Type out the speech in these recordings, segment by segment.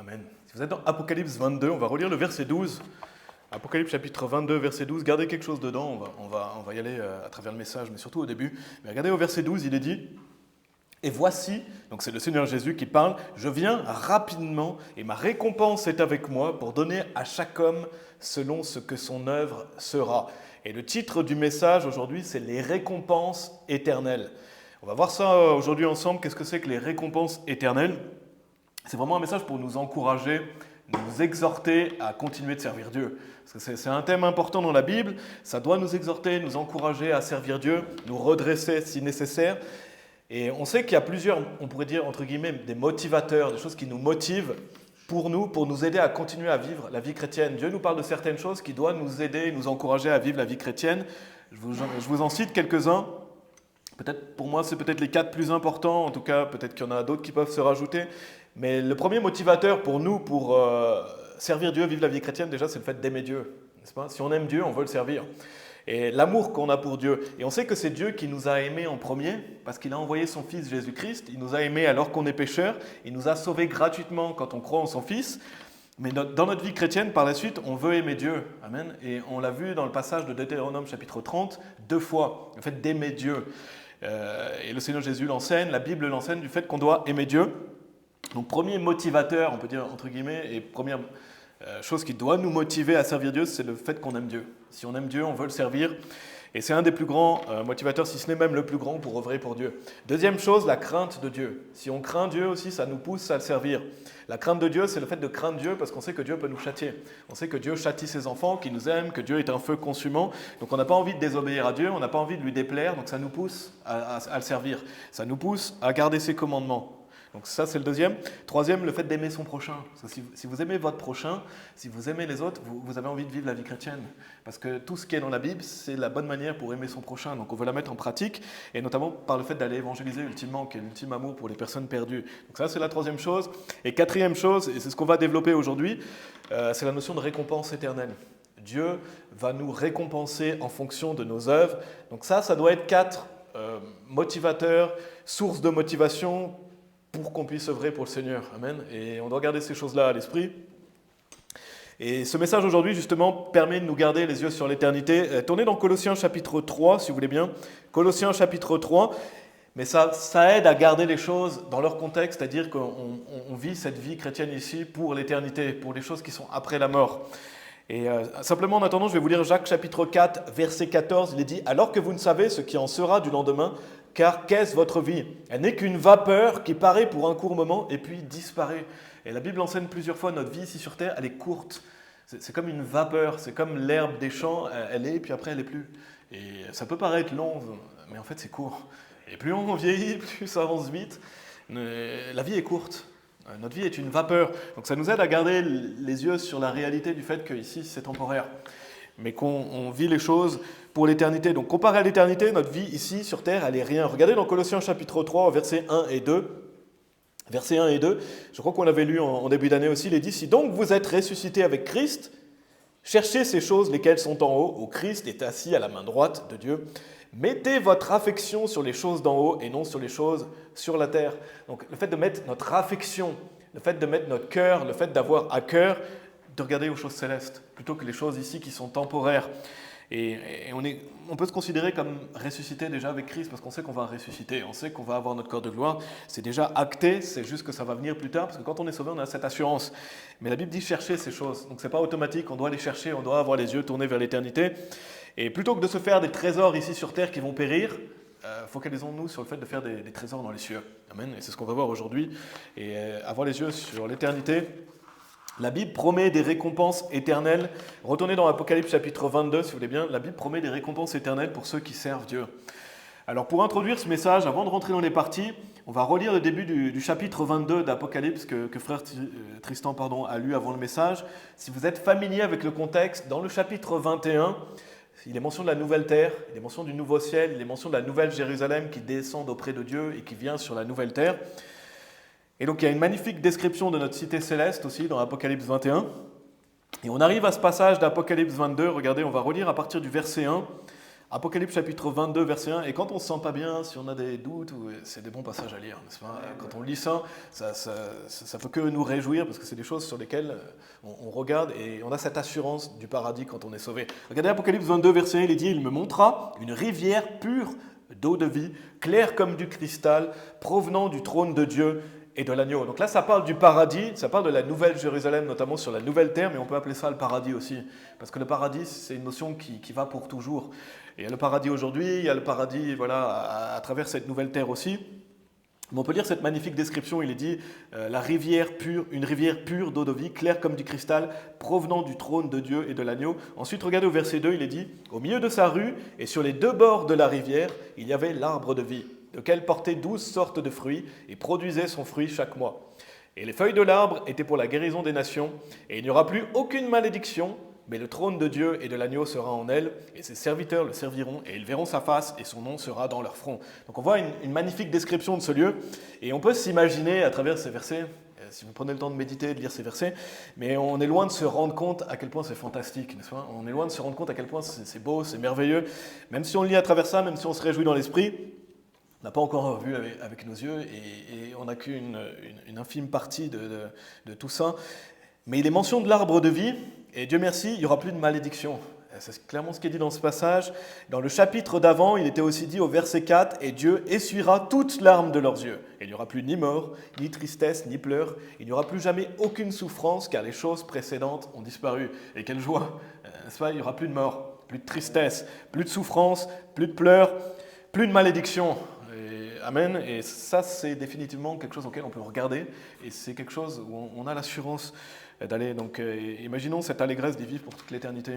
Amen. Si vous êtes dans Apocalypse 22, on va relire le verset 12. Apocalypse chapitre 22, verset 12. Gardez quelque chose dedans, on va y aller à travers le message, mais surtout au début. Mais regardez au verset 12, il est dit « Et voici, donc c'est le Seigneur Jésus qui parle, je viens rapidement et ma récompense est avec moi pour donner à chaque homme selon ce que son œuvre sera. » Et le titre du message aujourd'hui, c'est « Les récompenses éternelles ». On va voir ça aujourd'hui ensemble. Qu'est-ce que c'est que les récompenses éternelles ? C'est vraiment un message pour nous encourager, nous exhorter à continuer de servir Dieu. Parce que c'est un thème important dans la Bible, ça doit nous exhorter, nous encourager à servir Dieu, nous redresser si nécessaire. Et on sait qu'il y a plusieurs, on pourrait dire entre guillemets, des motivateurs, des choses qui nous motivent pour nous aider à continuer à vivre la vie chrétienne. Dieu nous parle de certaines choses qui doivent nous aider, nous encourager à vivre la vie chrétienne. Je vous en cite quelques-uns. Peut-être, pour moi, c'est peut-être les 4 plus importants. En tout cas, peut-être qu'il y en a d'autres qui peuvent se rajouter. Mais le premier motivateur pour nous, pour servir Dieu, vivre la vie chrétienne, déjà, c'est le fait d'aimer Dieu. N'est-ce pas ? Si on aime Dieu, on veut le servir. Et l'amour qu'on a pour Dieu. Et on sait que c'est Dieu qui nous a aimés en premier, parce qu'il a envoyé son Fils Jésus-Christ. Il nous a aimés alors qu'on est pécheurs. Il nous a sauvés gratuitement quand on croit en son Fils. Mais dans notre vie chrétienne, par la suite, on veut aimer Dieu. Amen. Et on l'a vu dans le passage de Deutéronome chapitre 30, 2 fois, le fait d'aimer Dieu. Et le Seigneur Jésus l'enseigne, la Bible l'enseigne du fait qu'on doit aimer Dieu. Donc premier motivateur, on peut dire entre guillemets, et première chose qui doit nous motiver à servir Dieu, c'est le fait qu'on aime Dieu. Si on aime Dieu, on veut le servir. Et c'est un des plus grands motivateurs, si ce n'est même le plus grand pour œuvrer pour Dieu. Deuxième chose, la crainte de Dieu. Si on craint Dieu aussi, ça nous pousse à le servir. La crainte de Dieu, c'est le fait de craindre Dieu parce qu'on sait que Dieu peut nous châtier. On sait que Dieu châtie ses enfants, qu'il nous aime, que Dieu est un feu consumant. Donc on n'a pas envie de désobéir à Dieu, on n'a pas envie de lui déplaire, donc ça nous pousse à le servir. Ça nous pousse à garder ses commandements. Donc ça, c'est le deuxième. Troisième, le fait d'aimer son prochain. Parce que si vous aimez votre prochain, si vous aimez les autres, vous avez envie de vivre la vie chrétienne. Parce que tout ce qui est dans la Bible, c'est la bonne manière pour aimer son prochain. Donc on veut la mettre en pratique, et notamment par le fait d'aller évangéliser ultimement, qui est l'ultime amour pour les personnes perdues. Donc ça, c'est la troisième chose. Et quatrième chose, et c'est ce qu'on va développer aujourd'hui, c'est la notion de récompense éternelle. Dieu va nous récompenser en fonction de nos œuvres. Donc ça doit être 4 motivateurs, sources de motivation, pour qu'on puisse œuvrer pour le Seigneur. Amen. Et on doit garder ces choses-là à l'esprit. Et ce message aujourd'hui, justement, permet de nous garder les yeux sur l'éternité. Tournez dans Colossiens chapitre 3, si vous voulez bien. Colossiens chapitre 3. Mais ça aide à garder les choses dans leur contexte, c'est-à-dire qu'on vit cette vie chrétienne ici pour l'éternité, pour les choses qui sont après la mort. Et simplement, en attendant, je vais vous lire Jacques chapitre 4, verset 14. Il est dit « Alors que vous ne savez ce qui en sera du lendemain, car qu'est-ce votre vie ? Elle n'est qu'une vapeur qui paraît pour un court moment et puis disparaît. » Et la Bible enseigne plusieurs fois, notre vie ici sur terre, elle est courte. C'est comme une vapeur, c'est comme l'herbe des champs, elle est, puis après elle n'est plus. Et ça peut paraître long, mais en fait c'est court. Et plus on vieillit, plus ça avance vite. La vie est courte. Notre vie est une vapeur. Donc ça nous aide à garder les yeux sur la réalité du fait qu'ici c'est temporaire. Mais qu'on vit les choses pour l'éternité. Donc comparé à l'éternité, notre vie ici sur terre, elle est rien. Regardez dans Colossiens chapitre 3, versets 1 et 2. Versets 1 et 2, je crois qu'on l'avait lu en début d'année aussi, il est dit « Si donc vous êtes ressuscités avec Christ, cherchez ces choses lesquelles sont en haut, où Christ est assis à la main droite de Dieu. Mettez votre affection sur les choses d'en haut et non sur les choses sur la terre. » Donc le fait de mettre notre affection, le fait de mettre notre cœur, le fait d'avoir à cœur de regarder aux choses célestes, plutôt que les choses ici qui sont temporaires. Et on peut se considérer comme ressuscité déjà avec Christ, parce qu'on sait qu'on va ressusciter, on sait qu'on va avoir notre corps de gloire. C'est déjà acté, c'est juste que ça va venir plus tard, parce que quand on est sauvé, on a cette assurance. Mais la Bible dit chercher ces choses, donc ce n'est pas automatique, on doit les chercher, on doit avoir les yeux tournés vers l'éternité. Et plutôt que de se faire des trésors ici sur terre qui vont périr, focalisons-nous sur le fait de faire des trésors dans les cieux. Amen. Et c'est ce qu'on va voir aujourd'hui. Et avoir les yeux sur l'éternité. La Bible promet des récompenses éternelles. Retournez dans Apocalypse chapitre 22, si vous voulez bien. La Bible promet des récompenses éternelles pour ceux qui servent Dieu. Alors pour introduire ce message, avant de rentrer dans les parties, on va relire le début du chapitre 22 d'Apocalypse que frère Tristan a lu avant le message. Si vous êtes familier avec le contexte, dans le chapitre 21, il est mention de la nouvelle terre, il est mention du nouveau ciel, il est mention de la nouvelle Jérusalem qui descend auprès de Dieu et qui vient sur la nouvelle terre. Et donc il y a une magnifique description de notre cité céleste aussi dans Apocalypse 21. Et on arrive à ce passage d'Apocalypse 22, regardez, on va relire à partir du verset 1. Apocalypse chapitre 22, verset 1, et quand on ne se sent pas bien, si on a des doutes, c'est des bons passages à lire, n'est-ce pas? Quand on lit ça, ça peut que nous réjouir, parce que c'est des choses sur lesquelles on regarde, et on a cette assurance du paradis quand on est sauvé. Regardez Apocalypse 22, verset 1, il est dit, « Il me montra une rivière pure d'eau de vie, claire comme du cristal, provenant du trône de Dieu et de l'agneau. » Donc là, ça parle du paradis, ça parle de la nouvelle Jérusalem, notamment sur la nouvelle terre, mais on peut appeler ça le paradis aussi. Parce que le paradis, c'est une notion qui va pour toujours. Et il y a le paradis aujourd'hui, il y a le paradis voilà, à travers cette nouvelle terre aussi. Mais on peut lire cette magnifique description, il est dit la rivière pure, une rivière pure d'eau de vie, claire comme du cristal, provenant du trône de Dieu et de l'agneau. Ensuite, regardez au verset 2, il est dit au milieu de sa rue et sur les deux bords de la rivière, il y avait l'arbre de vie, lequel portait 12 sortes de fruits et produisait son fruit chaque mois. Et les feuilles de l'arbre étaient pour la guérison des nations, et il n'y aura plus aucune malédiction, mais le trône de Dieu et de l'agneau sera en elle, et ses serviteurs le serviront, et ils verront sa face, et son nom sera dans leur front. Donc on voit une magnifique description de ce lieu, et on peut s'imaginer à travers ces versets, si vous prenez le temps de méditer, de lire ces versets, mais on est loin de se rendre compte à quel point c'est fantastique, n'est-ce pas? On est loin de se rendre compte à quel point c'est beau, c'est merveilleux, même si on le lit à travers ça, même si on se réjouit dans l'esprit, on n'a pas encore vu avec nos yeux, et on n'a qu'une infime partie de tout ça. Mais il est mention de l'arbre de vie, et Dieu merci, il n'y aura plus de malédiction. C'est clairement ce qui est dit dans ce passage. Dans le chapitre d'avant, il était aussi dit au verset 4, « Et Dieu essuiera toutes larmes de leurs yeux. Et il n'y aura plus ni mort, ni tristesse, ni pleurs. Il n'y aura plus jamais aucune souffrance, car les choses précédentes ont disparu. » Et quelle joie, n'est-ce pas? Il n'y aura plus de mort, plus de tristesse, plus de souffrance, plus de pleurs, plus de malédiction. Amen. Et ça, c'est définitivement quelque chose auquel on peut regarder. Et c'est quelque chose où on a l'assurance d'aller. Donc, imaginons cette allégresse d'y vivre pour toute l'éternité.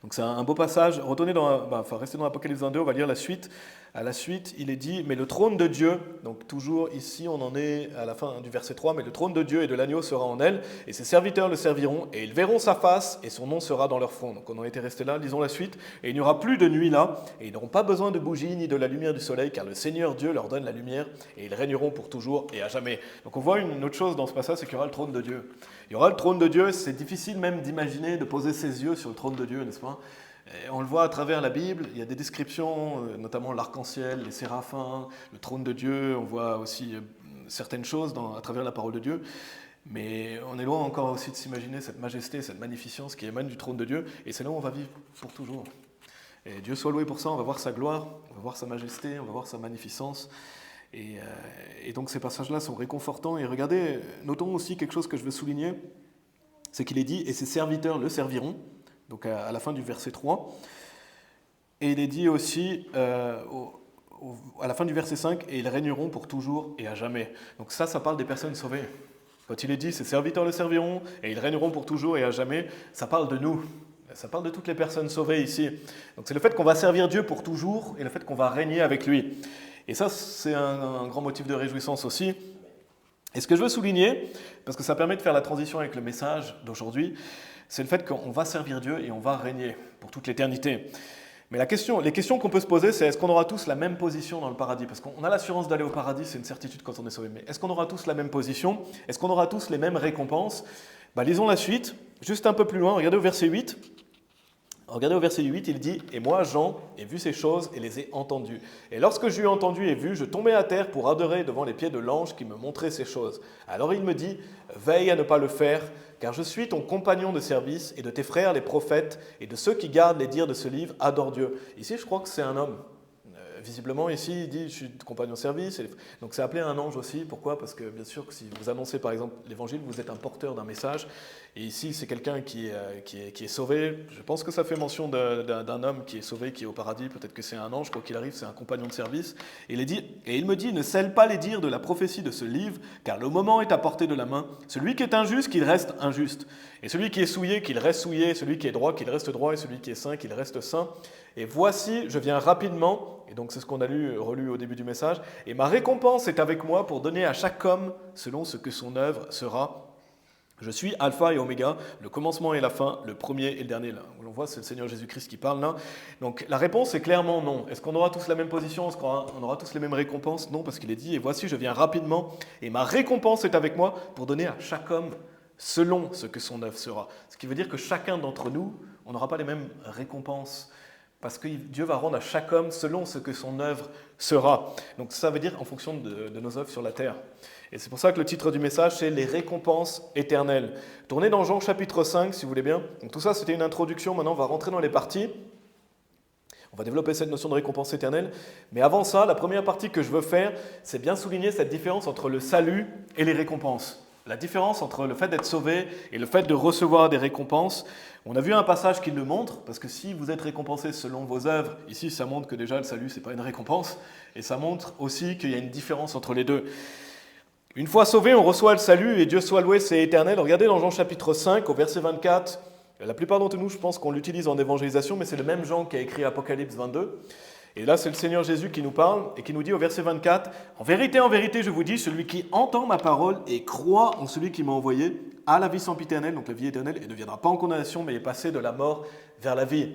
Donc, c'est un beau passage. Restez dans l'Apocalypse 22, on va lire la suite. À la suite, il est dit, mais le trône de Dieu, donc toujours ici, on en est à la fin du verset 3, mais le trône de Dieu et de l'agneau sera en elle, et ses serviteurs le serviront, et ils verront sa face, et son nom sera dans leur front. Donc on en était resté là, lisons la suite. Et il n'y aura plus de nuit là, et ils n'auront pas besoin de bougies ni de la lumière du soleil, car le Seigneur Dieu leur donne la lumière, et ils régneront pour toujours et à jamais. Donc on voit une autre chose dans ce passage, c'est qu'il y aura le trône de Dieu. Il y aura le trône de Dieu, c'est difficile même d'imaginer, de poser ses yeux sur le trône de Dieu, n'est-ce pas? Et on le voit à travers la Bible, il y a des descriptions, notamment l'arc-en-ciel, les séraphins, le trône de Dieu, on voit aussi certaines choses à travers la parole de Dieu, mais on est loin encore aussi de s'imaginer cette majesté, cette magnificence qui émane du trône de Dieu, et c'est là où on va vivre pour toujours. Et Dieu soit loué pour ça, on va voir sa gloire, on va voir sa majesté, on va voir sa magnificence, et donc ces passages-là sont réconfortants, et regardez, notons aussi quelque chose que je veux souligner, c'est qu'il est dit, et ses serviteurs le serviront, donc à la fin du verset 3. Et il est dit aussi à la fin du verset 5, « Et ils régneront pour toujours et à jamais. » Donc ça parle des personnes sauvées. Quand il est dit « Ses serviteurs le serviront et ils régneront pour toujours et à jamais », ça parle de nous. Ça parle de toutes les personnes sauvées ici. Donc c'est le fait qu'on va servir Dieu pour toujours et le fait qu'on va régner avec lui. Et ça, c'est un grand motif de réjouissance aussi. Et ce que je veux souligner, parce que ça permet de faire la transition avec le message d'aujourd'hui, c'est le fait qu'on va servir Dieu et on va régner pour toute l'éternité. Mais les questions qu'on peut se poser, c'est est-ce qu'on aura tous la même position dans le paradis? Parce qu'on a l'assurance d'aller au paradis, c'est une certitude quand on est sauvé. Mais est-ce qu'on aura tous la même position? Est-ce qu'on aura tous les mêmes récompenses? Lisons la suite, juste un peu plus loin, regardez au verset 8. Regardez au verset 8, il dit « Et moi, Jean, ai vu ces choses et les ai entendues. Et lorsque j'eus entendu et vu, je tombais à terre pour adorer devant les pieds de l'ange qui me montrait ces choses. Alors il me dit « Veille à ne pas le faire, car je suis ton compagnon de service et de tes frères les prophètes et de ceux qui gardent les dires de ce livre, adore Dieu. » Ici, je crois que c'est un homme. Visiblement, ici, il dit « Je suis compagnon de service. » Donc c'est appelé un ange aussi. Pourquoi? Parce que bien sûr, que si vous annoncez par exemple l'évangile, vous êtes un porteur d'un message. Et ici, c'est quelqu'un qui est sauvé. Je pense que ça fait mention d'un homme qui est sauvé, qui est au paradis. Peut-être que c'est un ange, quoi qu'il arrive, c'est un compagnon de service. Et il me dit « Ne scelle pas les dires de la prophétie de ce livre, car le moment est à portée de la main. Celui qui est injuste, qu'il reste injuste. Et celui qui est souillé, qu'il reste souillé. Celui qui est droit, qu'il reste droit. Et celui qui est saint, qu'il reste saint. Et voici, je viens rapidement. » Et donc c'est ce qu'on a relu au début du message. « Et ma récompense est avec moi pour donner à chaque homme selon ce que son œuvre sera. Je suis Alpha et Oméga, le commencement et la fin, le premier et le dernier. » Là, on voit, c'est le Seigneur Jésus-Christ qui parle là. Donc la réponse est clairement non. Est-ce qu'on aura tous la même position? Est-ce qu'on aura tous les mêmes récompenses? Non, parce qu'il est dit « Et voici, je viens rapidement, et ma récompense est avec moi pour donner à chaque homme selon ce que son œuvre sera. » Ce qui veut dire que chacun d'entre nous, on n'aura pas les mêmes récompenses. parce que Dieu va rendre à chaque homme selon ce que son œuvre sera. Donc ça veut dire en fonction de nos œuvres sur la terre. Et c'est pour ça que le titre du message, c'est « Les récompenses éternelles ». Tournez dans Jean chapitre 5, si vous voulez bien. Donc tout ça, c'était une introduction. Maintenant, on va rentrer dans les parties. On va développer cette notion de récompense éternelle. Mais avant ça, la première partie que je veux faire, c'est bien souligner cette différence entre le salut et les récompenses. La différence entre le fait d'être sauvé et le fait de recevoir des récompenses. On a vu un passage qui le montre, parce que si vous êtes récompensé selon vos œuvres, ici ça montre que déjà le salut, ce n'est pas une récompense, et ça montre aussi qu'il y a une différence entre les deux. Une fois sauvé, on reçoit le salut, et Dieu soit loué, c'est éternel. Regardez dans Jean chapitre 5, au verset 24, la plupart d'entre nous, je pense qu'on l'utilise en évangélisation, mais c'est le même Jean qui a écrit Apocalypse 22. Et là, c'est le Seigneur Jésus qui nous parle et qui nous dit au verset 24, « En vérité, je vous dis, celui qui entend ma parole et croit en celui qui m'a envoyé a la vie sempiternelle, donc la vie éternelle, et ne viendra pas en condamnation, mais est passé de la mort vers la vie. »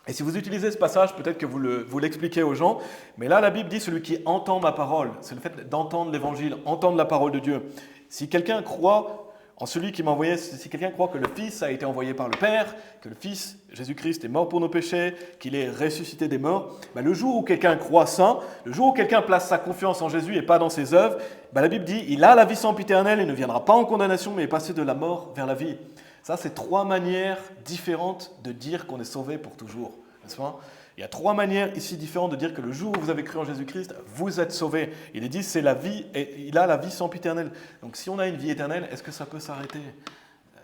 Et si vous utilisez ce passage, peut-être que vous l'expliquez aux gens, mais là, la Bible dit « celui qui entend ma parole », c'est le fait d'entendre l'évangile, entendre la parole de Dieu. Si quelqu'un croit en celui qui m'a envoyé, si quelqu'un croit que le Fils a été envoyé par le Père, que le Fils, Jésus-Christ, est mort pour nos péchés, qu'il est ressuscité des morts, le jour où quelqu'un croit ça, le jour où quelqu'un place sa confiance en Jésus et pas dans ses œuvres, la Bible dit, il a la vie sempiternelle et ne viendra pas en condamnation, mais est passé de la mort vers la vie. Ça, c'est 3 manières différentes de dire qu'on est sauvé pour toujours, n'est-ce pas ? Il y a 3 manières ici différentes de dire que le jour où vous avez cru en Jésus-Christ, vous êtes sauvé. Il est dit, c'est la vie, et il a la vie sempiternelle. Donc si on a une vie éternelle, est-ce que ça peut s'arrêter ?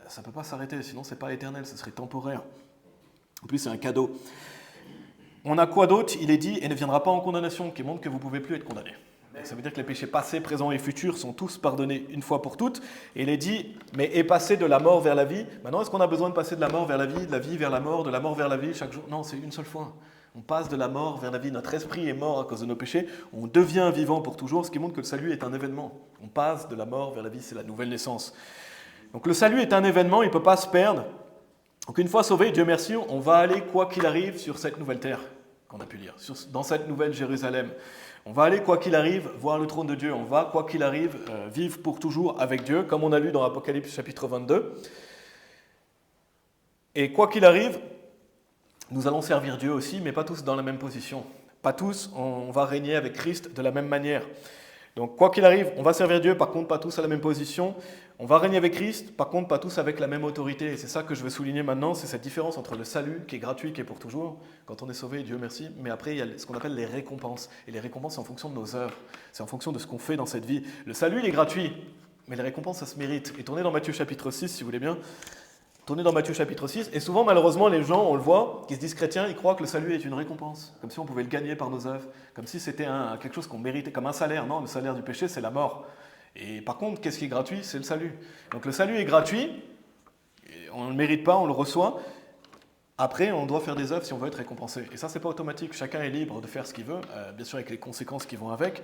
Ça ne peut pas s'arrêter, sinon ce n'est pas éternel, ce serait temporaire. En plus, c'est un cadeau. On a quoi d'autre ? Il est dit, et ne viendra pas en condamnation, qui montre que vous ne pouvez plus être condamné. Donc, ça veut dire que les péchés passés, présents et futurs sont tous pardonnés une fois pour toutes. Et il est dit, mais est passé de la mort vers la vie. Maintenant, est-ce qu'on a besoin de passer de la mort vers la vie, de la vie vers la mort, de la mort vers la vie chaque jour ? Non, c'est une seule fois. On passe de la mort vers la vie. Notre esprit est mort à cause de nos péchés. On devient vivant pour toujours, ce qui montre que le salut est un événement. On passe de la mort vers la vie, c'est la nouvelle naissance. Donc le salut est un événement, il ne peut pas se perdre. Donc une fois sauvé, Dieu merci, on va aller quoi qu'il arrive sur cette nouvelle terre qu'on a pu lire, dans cette nouvelle Jérusalem. On va aller quoi qu'il arrive voir le trône de Dieu. On va quoi qu'il arrive vivre pour toujours avec Dieu, comme on a lu dans Apocalypse chapitre 22. Et quoi qu'il arrive, nous allons servir Dieu aussi, mais pas tous dans la même position. Pas tous, on va régner avec Christ de la même manière. Donc quoi qu'il arrive, on va servir Dieu, par contre pas tous à la même position. On va régner avec Christ, par contre pas tous avec la même autorité. Et c'est ça que je veux souligner maintenant, c'est cette différence entre le salut qui est gratuit, qui est pour toujours, quand on est sauvé, Dieu merci, mais après il y a ce qu'on appelle les récompenses. Et les récompenses, c'est en fonction de nos œuvres, c'est en fonction de ce qu'on fait dans cette vie. Le salut, il est gratuit, mais les récompenses, ça se mérite. Et tournez dans Matthieu chapitre 6, si vous voulez bien. Tournez dans Matthieu chapitre 6, et souvent, malheureusement, les gens, on le voit, qui se disent chrétiens, ils croient que le salut est une récompense, comme si on pouvait le gagner par nos œuvres, comme si c'était quelque chose qu'on méritait, comme un salaire. Non, le salaire du péché, c'est la mort. Et par contre, qu'est-ce qui est gratuit ? C'est le salut. Donc le salut est gratuit, on ne le mérite pas, on le reçoit. Après, on doit faire des œuvres si on veut être récompensé. Et ça, c'est pas automatique, chacun est libre de faire ce qu'il veut, bien sûr avec les conséquences qui vont avec.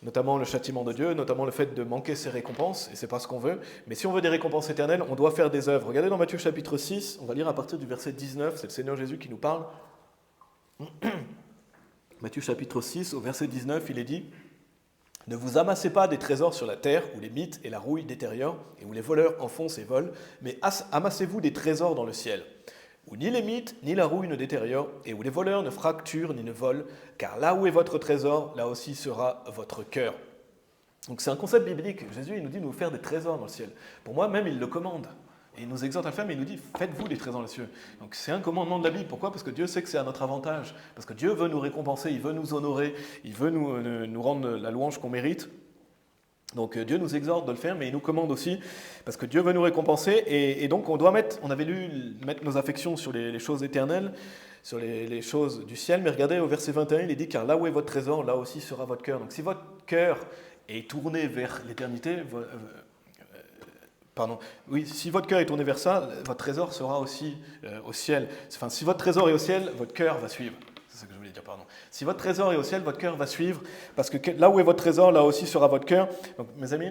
Notamment le châtiment de Dieu, notamment le fait de manquer ses récompenses, et c'est pas ce qu'on veut. Mais si on veut des récompenses éternelles, on doit faire des œuvres. Regardez dans Matthieu chapitre 6, on va lire à partir du verset 19, c'est le Seigneur Jésus qui nous parle. Matthieu chapitre 6, au verset 19, il est dit « Ne vous amassez pas des trésors sur la terre, où les mythes et la rouille détériorent, et où les voleurs enfoncent et volent, mais amassez-vous des trésors dans le ciel, où ni les mythes ni la rouille ne détériorent, et où les voleurs ne fracturent ni ne volent, car là où est votre trésor, là aussi sera votre cœur. » Donc c'est un concept biblique. Jésus il nous dit de nous faire des trésors dans le ciel. Pour moi, même, il le commande. Et il nous exhorte à le faire, mais il nous dit « Faites-vous des trésors dans les cieux ». Donc c'est un commandement de la Bible. Pourquoi ? Parce que Dieu sait que c'est à notre avantage. Parce que Dieu veut nous récompenser, il veut nous honorer, il veut nous rendre la louange qu'on mérite. Donc Dieu nous exhorte de le faire, mais il nous commande aussi, parce que Dieu veut nous récompenser, et donc on avait mettre nos affections sur les choses éternelles, sur les choses du ciel, mais regardez au verset 21, il est dit « Car là où est votre trésor, là aussi sera votre cœur ». Donc si votre cœur est tourné vers l'éternité, si votre cœur est tourné vers ça, votre trésor sera aussi au ciel. Enfin, si votre trésor est au ciel, votre cœur va suivre. C'est ça que je voulais dire, pardon. Si votre trésor est au ciel, votre cœur va suivre, parce que là où est votre trésor, là aussi sera votre cœur. Donc, mes amis,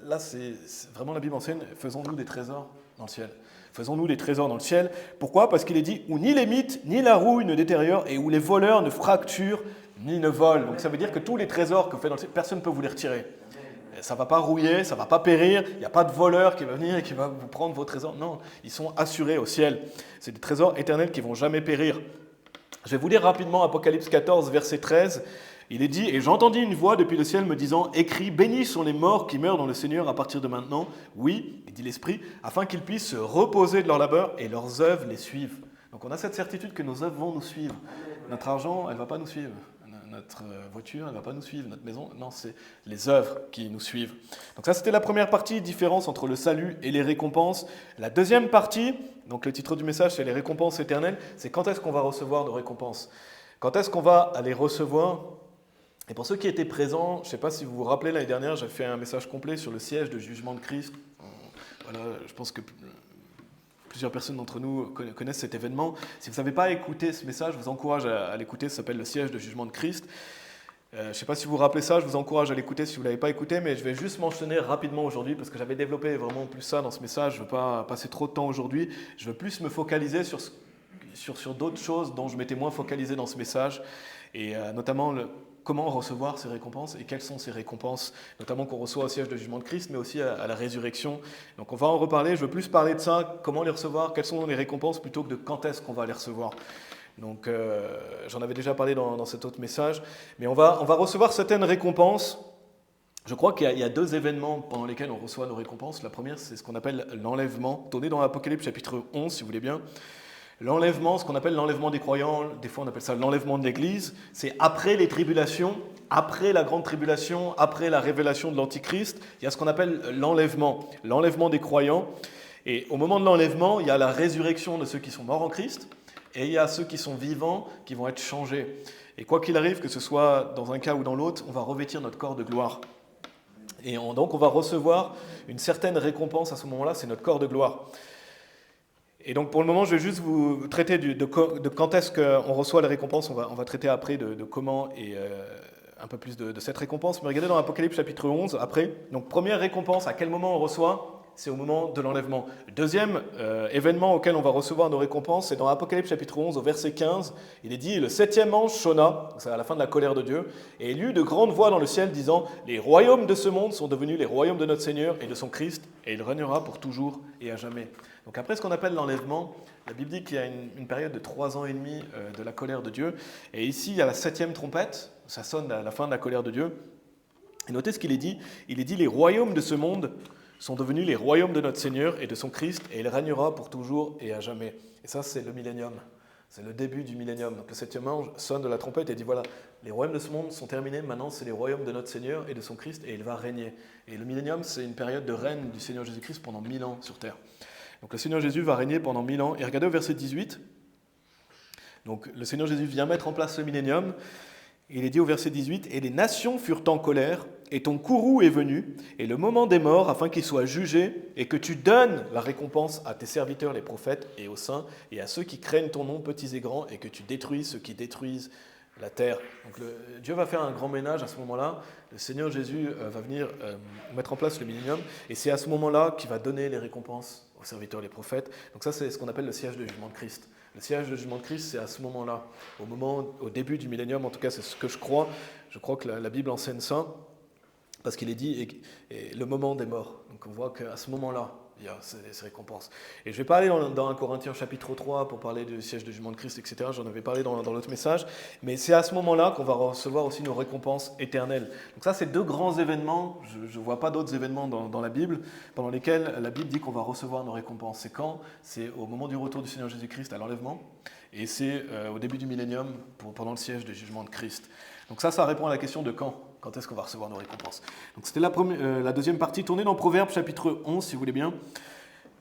là, c'est vraiment la Bible enseigne, faisons-nous des trésors dans le ciel. Faisons-nous des trésors dans le ciel. Pourquoi ? Parce qu'il est dit, où ni les mythes, ni la rouille ne détériorent, et où les voleurs ne fracturent, ni ne volent. Donc, ça veut dire que tous les trésors que vous faites dans le ciel, personne ne peut vous les retirer. Ça ne va pas rouiller, ça ne va pas périr, il n'y a pas de voleur qui va venir et qui va vous prendre vos trésors. Non, ils sont assurés au ciel. C'est des trésors éternels qui ne vont jamais périr. Je vais vous lire rapidement Apocalypse 14, verset 13. Il est dit, « Et j'entendis une voix depuis le ciel me disant, écris, bénis sont les morts qui meurent dans le Seigneur à partir de maintenant, oui, dit l'Esprit, afin qu'ils puissent se reposer de leur labeur et leurs œuvres les suivent. » Donc on a cette certitude que nos œuvres vont nous suivre. Notre argent, elle ne va pas nous suivre. Notre voiture, elle ne va pas nous suivre. Notre maison, non, c'est les œuvres qui nous suivent. Donc ça, c'était la première partie, différence entre le salut et les récompenses. La deuxième partie, donc le titre du message, c'est les récompenses éternelles. C'est quand est-ce qu'on va recevoir nos récompenses? Quand est-ce qu'on va les recevoir? Et pour ceux qui étaient présents, je ne sais pas si vous vous rappelez, l'année dernière, j'ai fait un message complet sur le siège de jugement de Christ. Voilà, je pense que plusieurs personnes d'entre nous connaissent cet événement. Si vous n'avez pas écouté ce message, je vous encourage à l'écouter. Ça s'appelle le siège de jugement de Christ. Je ne sais pas si vous vous rappelez ça, je vous encourage à l'écouter si vous ne l'avez pas écouté, mais je vais juste mentionner rapidement aujourd'hui, parce que j'avais développé vraiment plus ça dans ce message. Je ne veux pas passer trop de temps aujourd'hui. Je veux plus me focaliser sur d'autres choses dont je m'étais moins focalisé dans ce message, et notamment comment recevoir ces récompenses et quelles sont ces récompenses, notamment qu'on reçoit au siège de jugement de Christ, mais aussi à la résurrection. Donc on va en reparler, je veux plus parler de ça, comment les recevoir, quelles sont les récompenses, plutôt que de quand est-ce qu'on va les recevoir. Donc j'en avais déjà parlé dans cet autre message, mais on va recevoir certaines récompenses. Je crois qu'il y a deux événements pendant lesquels on reçoit nos récompenses. La première, c'est ce qu'on appelle l'enlèvement. Tournez dans Apocalypse chapitre 11, si vous voulez bien. L'enlèvement, ce qu'on appelle l'enlèvement des croyants, des fois on appelle ça l'enlèvement de l'Église, c'est après les tribulations, après la grande tribulation, après la révélation de l'Antichrist, il y a ce qu'on appelle l'enlèvement des croyants. Et au moment de l'enlèvement, il y a la résurrection de ceux qui sont morts en Christ, et il y a ceux qui sont vivants qui vont être changés. Et quoi qu'il arrive, que ce soit dans un cas ou dans l'autre, on va revêtir notre corps de gloire. Et donc on va recevoir une certaine récompense à ce moment-là, c'est notre corps de gloire. Et donc pour le moment, je vais juste vous traiter de quand est-ce qu'on reçoit les récompenses. On va traiter après de comment et un peu plus de cette récompense. Mais regardez dans Apocalypse chapitre 11, après. Donc première récompense, à quel moment on reçoit? C'est au moment de l'enlèvement. Deuxième événement auquel on va recevoir nos récompenses, c'est dans Apocalypse chapitre 11, au verset 15. Il est dit, le septième ange sonna, c'est à la fin de la colère de Dieu, et il y eut de grandes voix dans le ciel disant, les royaumes de ce monde sont devenus les royaumes de notre Seigneur et de son Christ, et il régnera pour toujours et à jamais. Donc après ce qu'on appelle l'enlèvement, la Bible dit qu'il y a une période de 3 ans et demi de la colère de Dieu. Et ici, il y a la septième trompette, ça sonne à la fin de la colère de Dieu. Et notez ce qu'il est dit. Il est dit, les royaumes de ce monde sont devenus les royaumes de notre Seigneur et de son Christ, et il régnera pour toujours et à jamais. Et ça, c'est le millénium. C'est le début du millénium. Donc le septième ange sonne de la trompette et dit, voilà, les royaumes de ce monde sont terminés, maintenant c'est les royaumes de notre Seigneur et de son Christ, et il va régner. Et le millénium, c'est une période de règne du Seigneur Jésus-Christ pendant 1000 ans sur terre. Donc le Seigneur Jésus va régner pendant 1000 ans. Et regardez au verset 18. Donc le Seigneur Jésus vient mettre en place le millénium. Il est dit au verset 18, « Et les nations furent en colère, et ton courroux est venu, et le moment des morts, afin qu'ils soient jugés, et que tu donnes la récompense à tes serviteurs les prophètes, et aux saints, et à ceux qui craignent ton nom, petits et grands, et que tu détruises ceux qui détruisent la terre. » Donc Dieu va faire un grand ménage à ce moment-là. Le Seigneur Jésus va venir mettre en place le millénium, et c'est à ce moment-là qu'il va donner les récompenses aux serviteurs, les prophètes. Donc ça, c'est ce qu'on appelle le siège de jugement de Christ. Le siège de jugement de Christ, c'est à ce moment-là, au début du millénium, en tout cas, c'est ce que je crois. Je crois que la Bible enseigne ça, parce qu'il est dit, et le moment des morts. Donc on voit qu'à ce moment-là, il y a ces récompenses. Et je ne vais pas aller dans 1 Corinthiens chapitre 3 pour parler du siège de jugement de Christ, etc. J'en avais parlé dans l'autre message. Mais c'est à ce moment-là qu'on va recevoir aussi nos récompenses éternelles. Donc ça, c'est deux grands événements. Je ne vois pas d'autres événements dans la Bible pendant lesquels la Bible dit qu'on va recevoir nos récompenses. C'est quand? C'est au moment du retour du Seigneur Jésus-Christ à l'enlèvement. Et c'est au début du millénium, pendant le siège de jugement de Christ. Donc ça répond à la question de quand. Quand est-ce qu'on va recevoir nos récompenses? Donc c'était la deuxième partie. Tournez dans Proverbes chapitre 11, si vous voulez bien.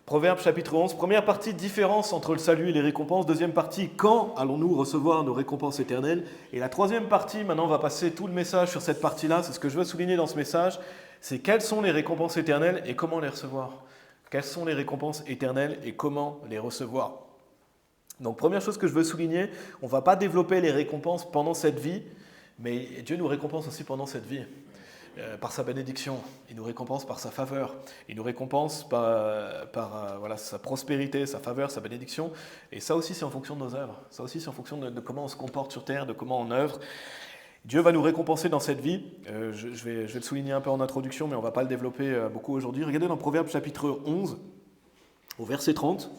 Proverbes chapitre 11. Première partie, différence entre le salut et les récompenses. Deuxième partie, quand allons-nous recevoir nos récompenses éternelles? Et la troisième partie, maintenant on va passer tout le message sur cette partie-là. C'est ce que je veux souligner dans ce message. C'est quelles sont les récompenses éternelles et comment les recevoir. Quelles sont les récompenses éternelles et comment les recevoir. Donc première chose que je veux souligner, on ne va pas développer les récompenses pendant cette vie, mais Dieu nous récompense aussi pendant cette vie, par sa bénédiction. Il nous récompense par sa faveur. Il nous récompense par sa prospérité, sa faveur, sa bénédiction. Et ça aussi, c'est en fonction de nos œuvres. Ça aussi, c'est en fonction de comment on se comporte sur terre, de comment on œuvre. Dieu va nous récompenser dans cette vie. Je vais le souligner un peu en introduction, mais on ne va pas le développer beaucoup aujourd'hui. Regardez dans Proverbes chapitre 11, au verset 30.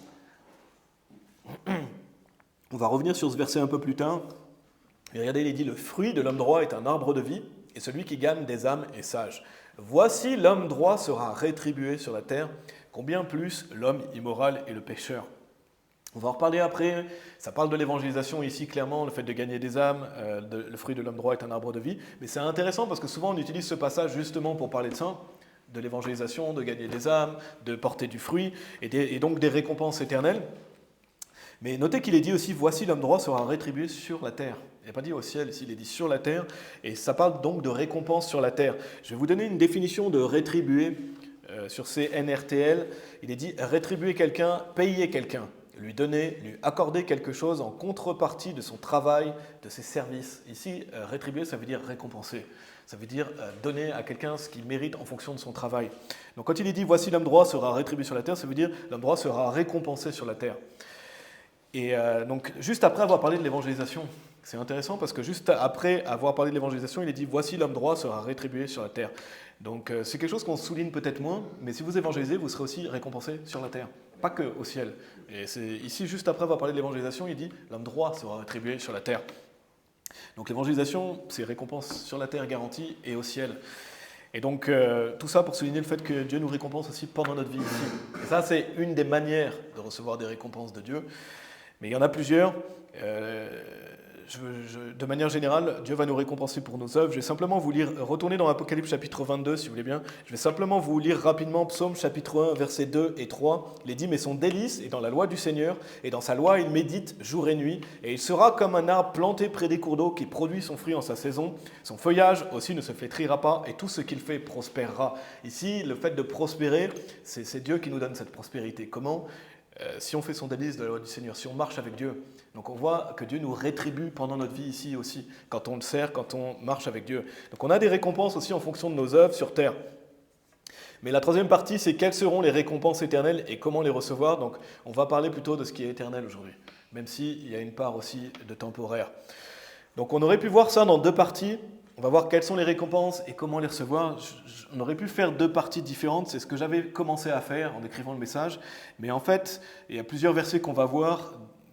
On va revenir sur ce verset un peu plus tard. Et regardez, il est dit, le fruit de l'homme droit est un arbre de vie, et celui qui gagne des âmes est sage. Voici l'homme droit sera rétribué sur la terre, combien plus l'homme immoral et le pécheur. On va en reparler après, ça parle de l'évangélisation ici clairement, le fait de gagner des âmes, le fruit de l'homme droit est un arbre de vie, mais c'est intéressant parce que souvent on utilise ce passage justement pour parler de ça, de l'évangélisation, de gagner des âmes, de porter du fruit, et donc des récompenses éternelles. Mais notez qu'il est dit aussi, voici l'homme droit sera rétribué sur la terre. Il n'est pas dit au ciel, ici il est dit sur la terre, et ça parle donc de récompense sur la terre. Je vais vous donner une définition de rétribuer sur ces NRTL. Il est dit rétribuer quelqu'un, payer quelqu'un, lui donner, lui accorder quelque chose en contrepartie de son travail, de ses services. Ici, rétribuer, ça veut dire récompenser. Ça veut dire donner à quelqu'un ce qu'il mérite en fonction de son travail. Donc quand il est dit voici l'homme droit sera rétribué sur la terre, ça veut dire l'homme droit sera récompensé sur la terre. Et donc, juste après avoir parlé de l'évangélisation, c'est intéressant parce que juste après avoir parlé de l'évangélisation, il est dit « Voici l'homme droit sera rétribué sur la terre ». Donc, c'est quelque chose qu'on souligne peut-être moins, mais si vous évangélisez, vous serez aussi récompensé sur la terre, pas que au ciel. Et c'est ici, juste après avoir parlé de l'évangélisation, il dit « L'homme droit sera rétribué sur la terre ». Donc, l'évangélisation, c'est récompense sur la terre garantie et au ciel. Et donc, tout ça pour souligner le fait que Dieu nous récompense aussi pendant notre vie ici. Et ça, c'est une des manières de recevoir des récompenses de Dieu. Mais il y en a plusieurs. De manière générale, Dieu va nous récompenser pour nos œuvres. Je vais simplement vous lire, retourner dans Apocalypse chapitre 22, si vous voulez bien. Je vais simplement vous lire rapidement Psaume chapitre 1, versets 2 et 3. Il est dit, mais son délice est dans la loi du Seigneur, et dans sa loi il médite jour et nuit. Et il sera comme un arbre planté près des cours d'eau qui produit son fruit en sa saison. Son feuillage aussi ne se flétrira pas, et tout ce qu'il fait prospérera. Ici, le fait de prospérer, c'est Dieu qui nous donne cette prospérité. Comment ? Si on fait son délice de la loi du Seigneur, si on marche avec Dieu. Donc on voit que Dieu nous rétribue pendant notre vie ici aussi, quand on le sert, quand on marche avec Dieu. Donc on a des récompenses aussi en fonction de nos œuvres sur terre. Mais la troisième partie, c'est quelles seront les récompenses éternelles et comment les recevoir. Donc on va parler plutôt de ce qui est éternel aujourd'hui, même s'il y a une part aussi de temporaire. Donc on aurait pu voir ça dans deux parties. On va voir quelles sont les récompenses et comment les recevoir. On aurait pu faire deux parties différentes, c'est ce que j'avais commencé à faire en écrivant le message. Mais en fait, il y a plusieurs versets qu'on va voir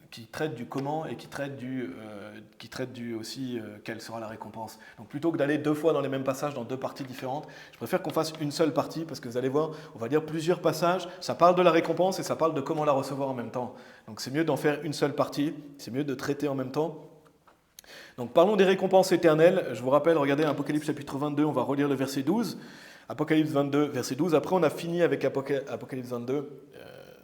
qui traitent du comment et qui traitent du aussi quelle sera la récompense. Donc plutôt que d'aller deux fois dans les mêmes passages, dans deux parties différentes, je préfère qu'on fasse une seule partie parce que vous allez voir, on va lire plusieurs passages, ça parle de la récompense et ça parle de comment la recevoir en même temps. Donc c'est mieux d'en faire une seule partie, c'est mieux de traiter en même temps. Donc parlons des récompenses éternelles. Je vous rappelle, regardez Apocalypse chapitre 22, on va relire le verset 12. Apocalypse 22, verset 12. Après, on a fini avec Apocalypse 22.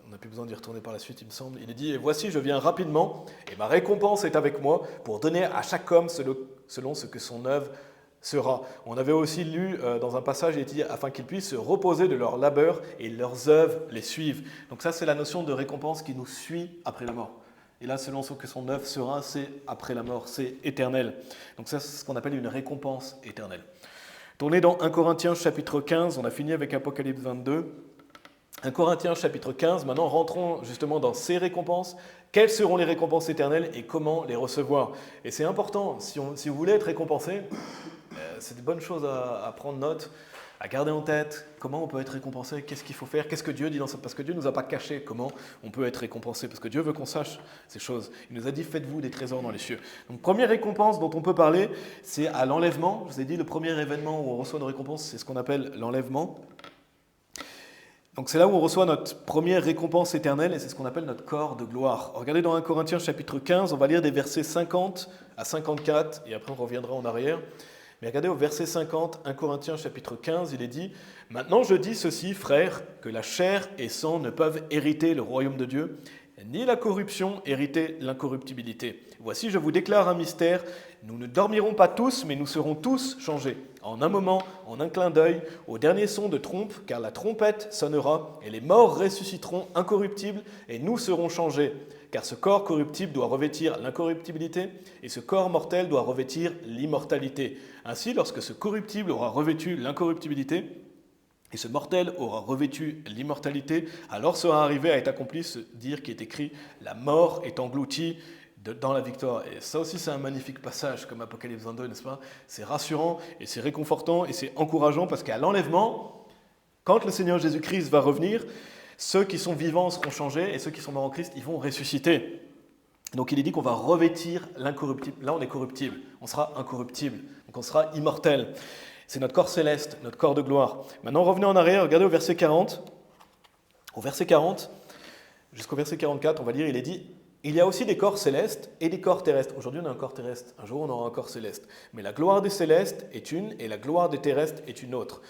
On n'a plus besoin d'y retourner par la suite, il me semble. Il est dit, et voici, je viens rapidement, et ma récompense est avec moi, pour donner à chaque homme selon ce que son œuvre sera. On avait aussi lu dans un passage, il est dit, afin qu'ils puissent se reposer de leur labeur, et leurs œuvres les suivent. Donc ça, c'est la notion de récompense qui nous suit après la mort. Et là, selon ce que son œuvre sera, c'est après la mort, c'est éternel. Donc ça, c'est ce qu'on appelle une récompense éternelle. Tournez dans 1 Corinthiens chapitre 15, on a fini avec Apocalypse 22. 1 Corinthiens chapitre 15, maintenant rentrons justement dans ces récompenses. Quelles seront les récompenses éternelles et comment les recevoir? Et c'est important, si vous voulez être récompensé, c'est des bonnes choses à prendre note, à garder en tête. Comment on peut être récompensé? Qu'est-ce qu'il faut faire? Qu'est-ce que Dieu dit dans ça? Parce que Dieu ne nous a pas caché comment on peut être récompensé. Parce que Dieu veut qu'on sache ces choses. Il nous a dit, faites-vous des trésors dans les cieux. Donc, première récompense dont on peut parler, c'est à l'enlèvement. Je vous ai dit, le premier événement où on reçoit une récompense, c'est ce qu'on appelle l'enlèvement. Donc c'est là où on reçoit notre première récompense éternelle et c'est ce qu'on appelle notre corps de gloire. Regardez dans 1 Corinthiens chapitre 15, on va lire des versets 50 à 54 et après on reviendra en arrière. Mais regardez au verset 50, 1 Corinthiens chapitre 15, il est dit « Maintenant je dis ceci, frères, que la chair et sang ne peuvent hériter le royaume de Dieu, ni la corruption hériter l'incorruptibilité. Voici, je vous déclare un mystère, nous ne dormirons pas tous, mais nous serons tous changés. En un moment, en un clin d'œil, au dernier son de trompe, car la trompette sonnera, et les morts ressusciteront incorruptibles, et nous serons changés. Car ce corps corruptible doit revêtir l'incorruptibilité, et ce corps mortel doit revêtir l'immortalité. Ainsi, lorsque ce corruptible aura revêtu l'incorruptibilité, et ce mortel aura revêtu l'immortalité, alors sera arrivé à être accompli ce dire qui est écrit « La mort est engloutie dans la victoire ». Et ça aussi, c'est un magnifique passage, comme Apocalypse 22, n'est-ce pas? C'est rassurant, et c'est réconfortant, et c'est encourageant, parce qu'à l'enlèvement, quand le Seigneur Jésus-Christ va revenir, ceux qui sont vivants seront changés, et ceux qui sont morts en Christ, ils vont ressusciter. Donc il est dit qu'on va revêtir l'incorruptible. Là on est corruptible, on sera incorruptible, donc on sera immortel. C'est notre corps céleste, notre corps de gloire. Maintenant revenez en arrière, regardez au verset 40. Au verset 40, jusqu'au verset 44, on va lire, il est dit « Il y a aussi des corps célestes et des corps terrestres. » Aujourd'hui on a un corps terrestre, un jour on aura un corps céleste. Mais la gloire des célestes est une et la gloire des terrestres est une autre.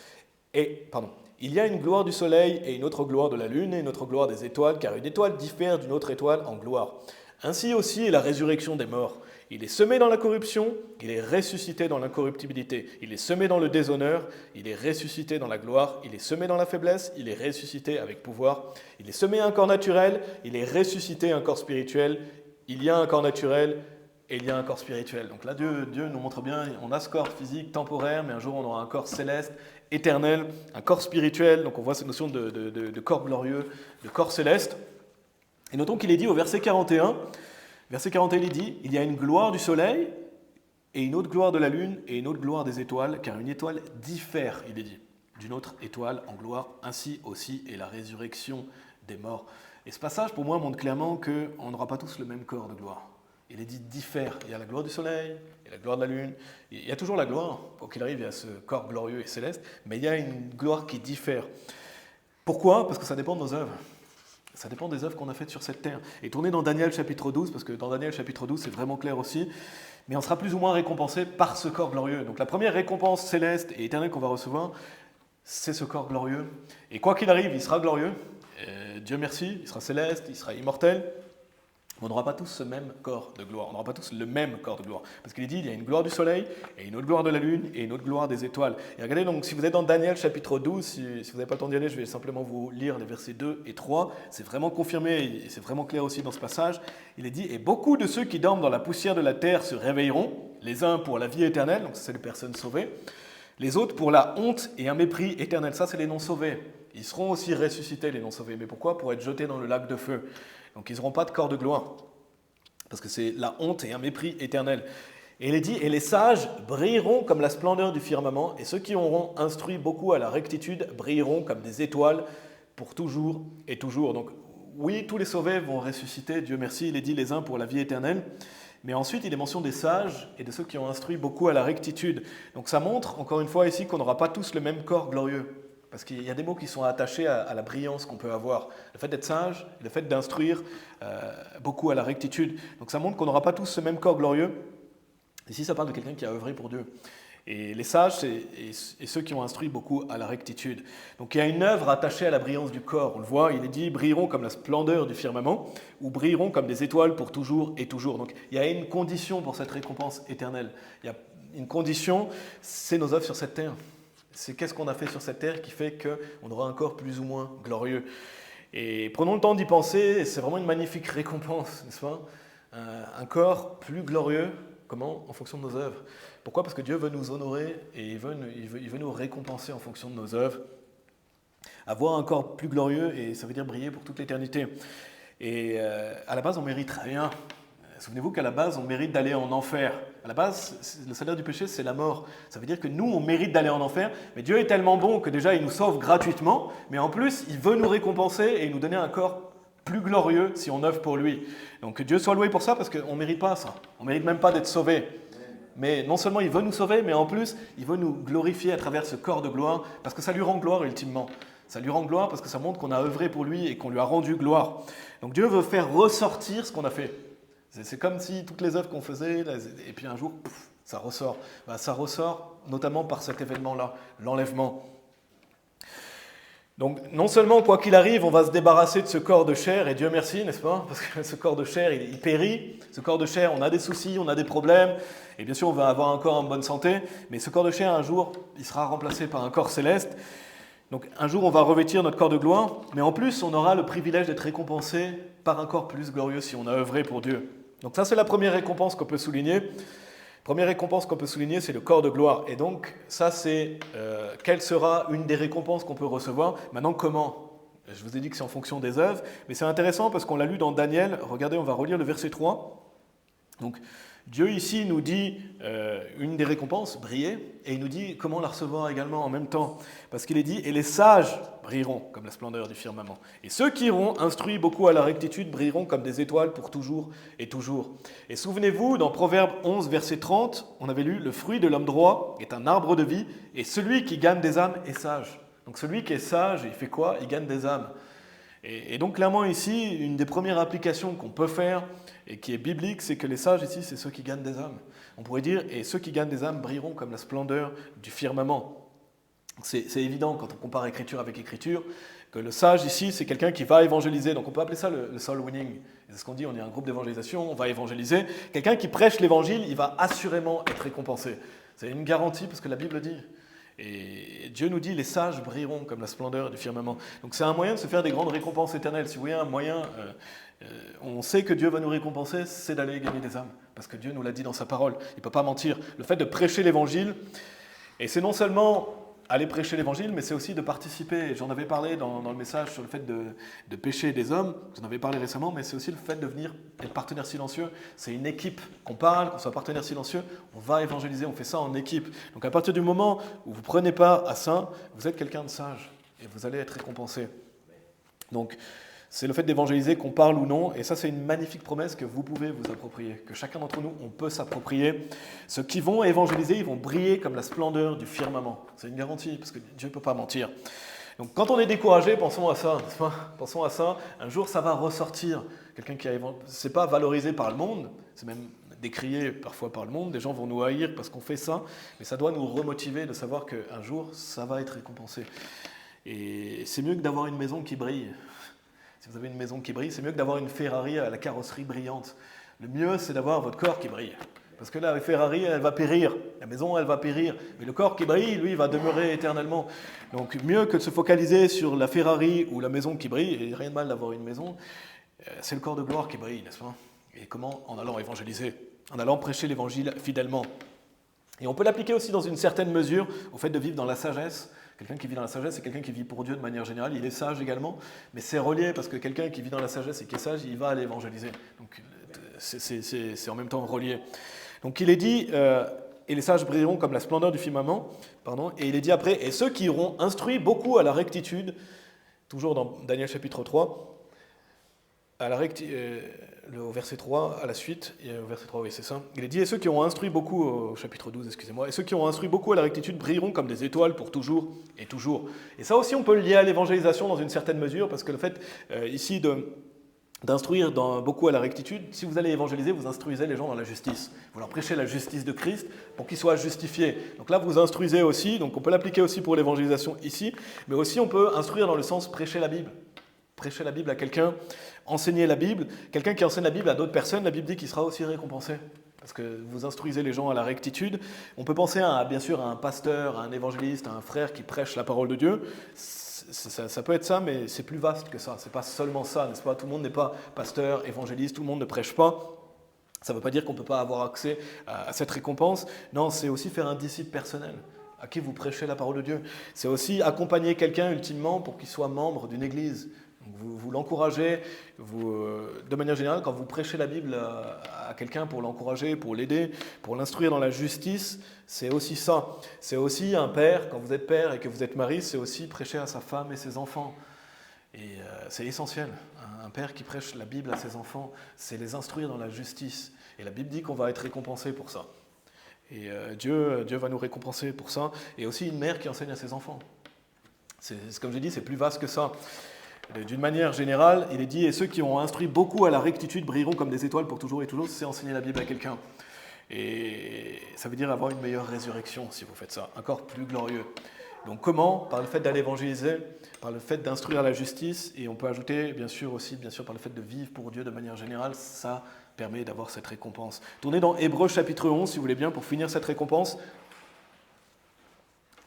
Il y a une gloire du soleil et une autre gloire de la lune et une autre gloire des étoiles, car une étoile diffère d'une autre étoile en gloire. Ainsi aussi est la résurrection des morts. Il est semé dans la corruption, il est ressuscité dans l'incorruptibilité. Il est semé dans le déshonneur, il est ressuscité dans la gloire. Il est semé dans la faiblesse, il est ressuscité avec pouvoir. Il est semé un corps naturel, il est ressuscité un corps spirituel. Il y a un corps naturel et il y a un corps spirituel. Donc là, Dieu nous montre bien, on a ce corps physique temporaire, mais un jour on aura un corps céleste, éternel, un corps spirituel. Donc on voit cette notion de corps glorieux, de corps céleste. Et notons qu'il est dit au verset 41, il est dit « Il y a une gloire du soleil et une autre gloire de la lune et une autre gloire des étoiles, car une étoile diffère, il est dit, d'une autre étoile en gloire, ainsi aussi est la résurrection des morts. » Et ce passage, pour moi, montre clairement qu'on n'aura pas tous le même corps de gloire. Il est dit « diffère ». Il y a la gloire du soleil et la gloire de la lune. Il y a toujours la gloire, quoi qu'il arrive, il y a ce corps glorieux et céleste, mais il y a une gloire qui diffère. Pourquoi ? Parce que ça dépend de nos œuvres. Ça dépend des œuvres qu'on a faites sur cette terre. Et tournez dans Daniel chapitre 12, parce que dans Daniel chapitre 12, c'est vraiment clair aussi, mais on sera plus ou moins récompensé par ce corps glorieux. Donc la première récompense céleste et éternelle qu'on va recevoir, c'est ce corps glorieux. Et quoi qu'il arrive, il sera glorieux. Dieu merci, il sera céleste, il sera immortel. On n'aura pas tous ce même corps de gloire. On n'aura pas tous le même corps de gloire. Parce qu'il est dit, il y a une gloire du soleil, et une autre gloire de la lune, et une autre gloire des étoiles. Et regardez, donc, si vous êtes dans Daniel chapitre 12, si vous n'avez pas le temps d'y aller, je vais simplement vous lire les versets 2 et 3. C'est vraiment confirmé, et c'est vraiment clair aussi dans ce passage. Il est dit, « Et beaucoup de ceux qui dorment dans la poussière de la terre se réveilleront, les uns pour la vie éternelle, donc c'est les personnes sauvées, les autres pour la honte et un mépris éternel. » Ça, c'est les non-sauvés. Ils seront aussi ressuscités, les non-sauvés. Mais pourquoi ? Pour être jetés dans le lac de feu. Donc ils n'auront pas de corps de gloire, parce que c'est la honte et un mépris éternel. Et il est dit, et les sages brilleront comme la splendeur du firmament, et ceux qui auront instruit beaucoup à la rectitude brilleront comme des étoiles pour toujours et toujours. Donc oui, tous les sauvés vont ressusciter, Dieu merci, il est dit les uns pour la vie éternelle, mais ensuite il est mention des sages et de ceux qui ont instruit beaucoup à la rectitude. Donc ça montre, encore une fois ici, qu'on n'aura pas tous le même corps glorieux. Parce qu'il y a des mots qui sont attachés à la brillance qu'on peut avoir. Le fait d'être sage, le fait d'instruire beaucoup à la rectitude. Donc ça montre qu'on n'aura pas tous ce même corps glorieux. Ici, ça parle de quelqu'un qui a œuvré pour Dieu. Et les sages, c'est ceux qui ont instruit beaucoup à la rectitude. Donc il y a une œuvre attachée à la brillance du corps. On le voit, il est dit, brilleront comme la splendeur du firmament, ou brilleront comme des étoiles pour toujours et toujours. Donc il y a une condition pour cette récompense éternelle. Il y a une condition, c'est nos œuvres sur cette terre. C'est qu'est-ce qu'on a fait sur cette terre qui fait qu'on aura un corps plus ou moins glorieux. Et prenons le temps d'y penser, c'est vraiment une magnifique récompense, n'est-ce pas ? Un corps plus glorieux, comment ? En fonction de nos œuvres. Pourquoi ? Parce que Dieu veut nous honorer et il veut nous récompenser en fonction de nos œuvres. Avoir un corps plus glorieux, et ça veut dire briller pour toute l'éternité. Et à la base, on mérite rien. Souvenez-vous qu'à la base, on mérite d'aller en enfer. À la base, le salaire du péché, c'est la mort. Ça veut dire que nous, on mérite d'aller en enfer, mais Dieu est tellement bon que déjà, il nous sauve gratuitement, mais en plus, il veut nous récompenser et nous donner un corps plus glorieux si on œuvre pour lui. Donc que Dieu soit loué pour ça, parce qu'on ne mérite pas ça. On ne mérite même pas d'être sauvé. Mais non seulement il veut nous sauver, mais en plus, il veut nous glorifier à travers ce corps de gloire, parce que ça lui rend gloire ultimement. Ça lui rend gloire parce que ça montre qu'on a œuvré pour lui et qu'on lui a rendu gloire. Donc Dieu veut faire ressortir ce qu'on a fait. C'est comme si toutes les œuvres qu'on faisait, et puis un jour, ça ressort. Ça ressort notamment par cet événement-là, l'enlèvement. Donc non seulement, quoi qu'il arrive, on va se débarrasser de ce corps de chair, et Dieu merci, n'est-ce pas ? Parce que ce corps de chair, il périt. Ce corps de chair, on a des soucis, on a des problèmes, et bien sûr, on va avoir un corps en bonne santé, mais ce corps de chair, un jour, il sera remplacé par un corps céleste. Donc un jour, on va revêtir notre corps de gloire, mais en plus, on aura le privilège d'être récompensé par un corps plus glorieux si on a œuvré pour Dieu. Donc ça, c'est la première récompense qu'on peut souligner. Première récompense qu'on peut souligner, c'est le corps de gloire. Et donc, ça, c'est quelle sera une des récompenses qu'on peut recevoir. Maintenant, comment ? Je vous ai dit que c'est en fonction des œuvres, mais c'est intéressant parce qu'on l'a lu dans Daniel. Regardez, on va relire le verset 3. Donc Dieu ici nous dit une des récompenses, briller, et il nous dit comment la recevoir également en même temps. Parce qu'il est dit, et les sages brilleront comme la splendeur du firmament. Et ceux qui iront instruits beaucoup à la rectitude brilleront comme des étoiles pour toujours et toujours. Et souvenez-vous, dans Proverbe 11, verset 30, on avait lu, le fruit de l'homme droit est un arbre de vie, et celui qui gagne des âmes est sage. Donc celui qui est sage, il fait quoi? Il gagne des âmes. Et donc clairement ici, une des premières applications qu'on peut faire et qui est biblique, c'est que les sages ici, c'est ceux qui gagnent des âmes. On pourrait dire, et ceux qui gagnent des âmes brilleront comme la splendeur du firmament. C'est évident quand on compare écriture avec écriture, que le sage ici, c'est quelqu'un qui va évangéliser. Donc on peut appeler ça le soul winning. C'est ce qu'on dit, on est un groupe d'évangélisation, on va évangéliser. Quelqu'un qui prêche l'évangile, il va assurément être récompensé. C'est une garantie parce que la Bible dit. Et Dieu nous dit, les sages brilleront comme la splendeur du firmament. Donc c'est un moyen de se faire des grandes récompenses éternelles. Si vous voyez un moyen, on sait que Dieu va nous récompenser, c'est d'aller gagner des âmes. Parce que Dieu nous l'a dit dans sa parole. Il ne peut pas mentir. Le fait de prêcher l'évangile, et c'est non seulement aller prêcher l'évangile, mais c'est aussi de participer. J'en avais parlé dans le message sur le fait de pécher des hommes, j'en avais parlé récemment, mais c'est aussi le fait de venir être partenaire silencieux. C'est une équipe qu'on parle, qu'on soit partenaire silencieux, on va évangéliser, on fait ça en équipe. Donc à partir du moment où vous prenez part à ça, vous êtes quelqu'un de sage et vous allez être récompensé. Donc c'est le fait d'évangéliser, qu'on parle ou non, et ça c'est une magnifique promesse que vous pouvez vous approprier, que chacun d'entre nous, on peut s'approprier. Ceux qui vont évangéliser, ils vont briller comme la splendeur du firmament. C'est une garantie, parce que Dieu ne peut pas mentir. Donc quand on est découragé, pensons à ça, n'est-ce pas ? Pensons à ça, un jour ça va ressortir. Quelqu'un qui a c'est pas valorisé par le monde, c'est même décrié parfois par le monde, des gens vont nous haïr parce qu'on fait ça, mais ça doit nous remotiver de savoir qu'un jour ça va être récompensé. Et c'est mieux que d'avoir une maison qui brille. Si vous avez une maison qui brille, c'est mieux que d'avoir une Ferrari à la carrosserie brillante. Le mieux, c'est d'avoir votre corps qui brille. Parce que la Ferrari, elle va périr. La maison, elle va périr. Mais le corps qui brille, lui, va demeurer éternellement. Donc, mieux que de se focaliser sur la Ferrari ou la maison qui brille, et rien de mal d'avoir une maison, c'est le corps de gloire qui brille, n'est-ce pas ? Et comment ? En allant évangéliser, en allant prêcher l'évangile fidèlement. Et on peut l'appliquer aussi dans une certaine mesure au fait de vivre dans la sagesse. Quelqu'un qui vit dans la sagesse, c'est quelqu'un qui vit pour Dieu de manière générale. Il est sage également, mais c'est relié parce que quelqu'un qui vit dans la sagesse et qui est sage, il va aller évangéliser. Donc c'est en même temps relié. Donc il est dit, et les sages brilleront comme la splendeur du firmament, et il est dit après, et ceux qui auront instruit beaucoup à la rectitude, toujours dans Daniel chapitre 3, au verset 3, à la suite, au verset 3, oui, c'est ça. Il est dit, et ceux qui ont instruit beaucoup, au chapitre 12, excusez-moi, et ceux qui ont instruit beaucoup à la rectitude brilleront comme des étoiles pour toujours et toujours. Et ça aussi, on peut le lier à l'évangélisation dans une certaine mesure, parce que le fait, ici, d'instruire beaucoup à la rectitude, si vous allez évangéliser, vous instruisez les gens dans la justice. Vous leur prêchez la justice de Christ pour qu'ils soient justifiés. Donc là, vous instruisez aussi, donc on peut l'appliquer aussi pour l'évangélisation ici, mais aussi on peut instruire dans le sens prêcher la Bible. Prêcher la Bible à quelqu'un, enseigner la Bible. Quelqu'un qui enseigne la Bible à d'autres personnes, la Bible dit qu'il sera aussi récompensé. Parce que vous instruisez les gens à la rectitude. On peut penser bien sûr à un pasteur, à un évangéliste, à un frère qui prêche la parole de Dieu. Ça peut être ça, mais c'est plus vaste que ça. C'est pas seulement ça, n'est-ce pas ? Tout le monde n'est pas pasteur, évangéliste, tout le monde ne prêche pas. Ça ne veut pas dire qu'on ne peut pas avoir accès à cette récompense. Non, c'est aussi faire un disciple personnel à qui vous prêchez la parole de Dieu. C'est aussi accompagner quelqu'un ultimement pour qu'il soit membre d'une église. Donc vous l'encouragez, de manière générale, quand vous prêchez la Bible à quelqu'un pour l'encourager, pour l'aider, pour l'instruire dans la justice, c'est aussi ça. C'est aussi un père, quand vous êtes père et que vous êtes mari, c'est aussi prêcher à sa femme et ses enfants. Et c'est essentiel. Un père qui prêche la Bible à ses enfants, c'est les instruire dans la justice. Et la Bible dit qu'on va être récompensé pour ça. Et Dieu va nous récompenser pour ça. Et aussi une mère qui enseigne à ses enfants. Comme j'ai dit, c'est plus vaste que ça. D'une manière générale, il est dit, et ceux qui ont instruit beaucoup à la rectitude brilleront comme des étoiles pour toujours et toujours, c'est enseigner la Bible à quelqu'un. Et ça veut dire avoir une meilleure résurrection si vous faites ça, encore plus glorieux. Donc comment ? Par le fait d'aller évangéliser, par le fait d'instruire la justice, et on peut ajouter bien sûr par le fait de vivre pour Dieu de manière générale, ça permet d'avoir cette récompense. Tournez dans Hébreux chapitre 11 si vous voulez bien pour finir cette récompense.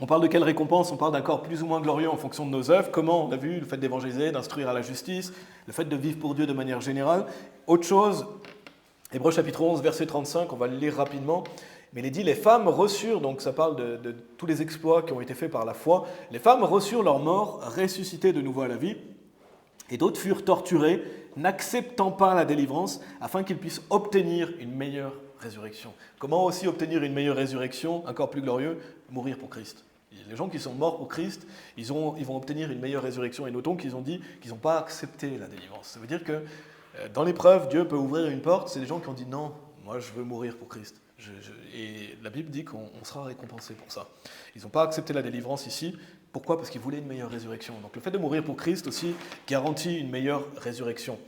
On parle de quelle récompense ? On parle d'un corps plus ou moins glorieux en fonction de nos œuvres. Comment ? On a vu le fait d'évangéliser, d'instruire à la justice, le fait de vivre pour Dieu de manière générale. Autre chose, Hébreux chapitre 11, verset 35, on va le lire rapidement. Mais il est dit, les femmes reçurent, donc ça parle de tous les exploits qui ont été faits par la foi, les femmes reçurent leur mort, ressuscitées de nouveau à la vie. Et d'autres furent torturés, n'acceptant pas la délivrance, afin qu'ils puissent obtenir une meilleure résurrection. Comment aussi obtenir une meilleure résurrection, encore plus glorieux? Mourir pour Christ. Les gens qui sont morts pour Christ, ils vont obtenir une meilleure résurrection. Et notons qu'ils ont dit qu'ils n'ont pas accepté la délivrance. Ça veut dire que dans l'épreuve, Dieu peut ouvrir une porte. C'est des gens qui ont dit non, moi je veux mourir pour Christ. Et la Bible dit qu'on sera récompensé pour ça. Ils n'ont pas accepté la délivrance ici. Pourquoi? Parce qu'ils voulaient une meilleure résurrection. Donc le fait de mourir pour Christ aussi garantit une meilleure résurrection.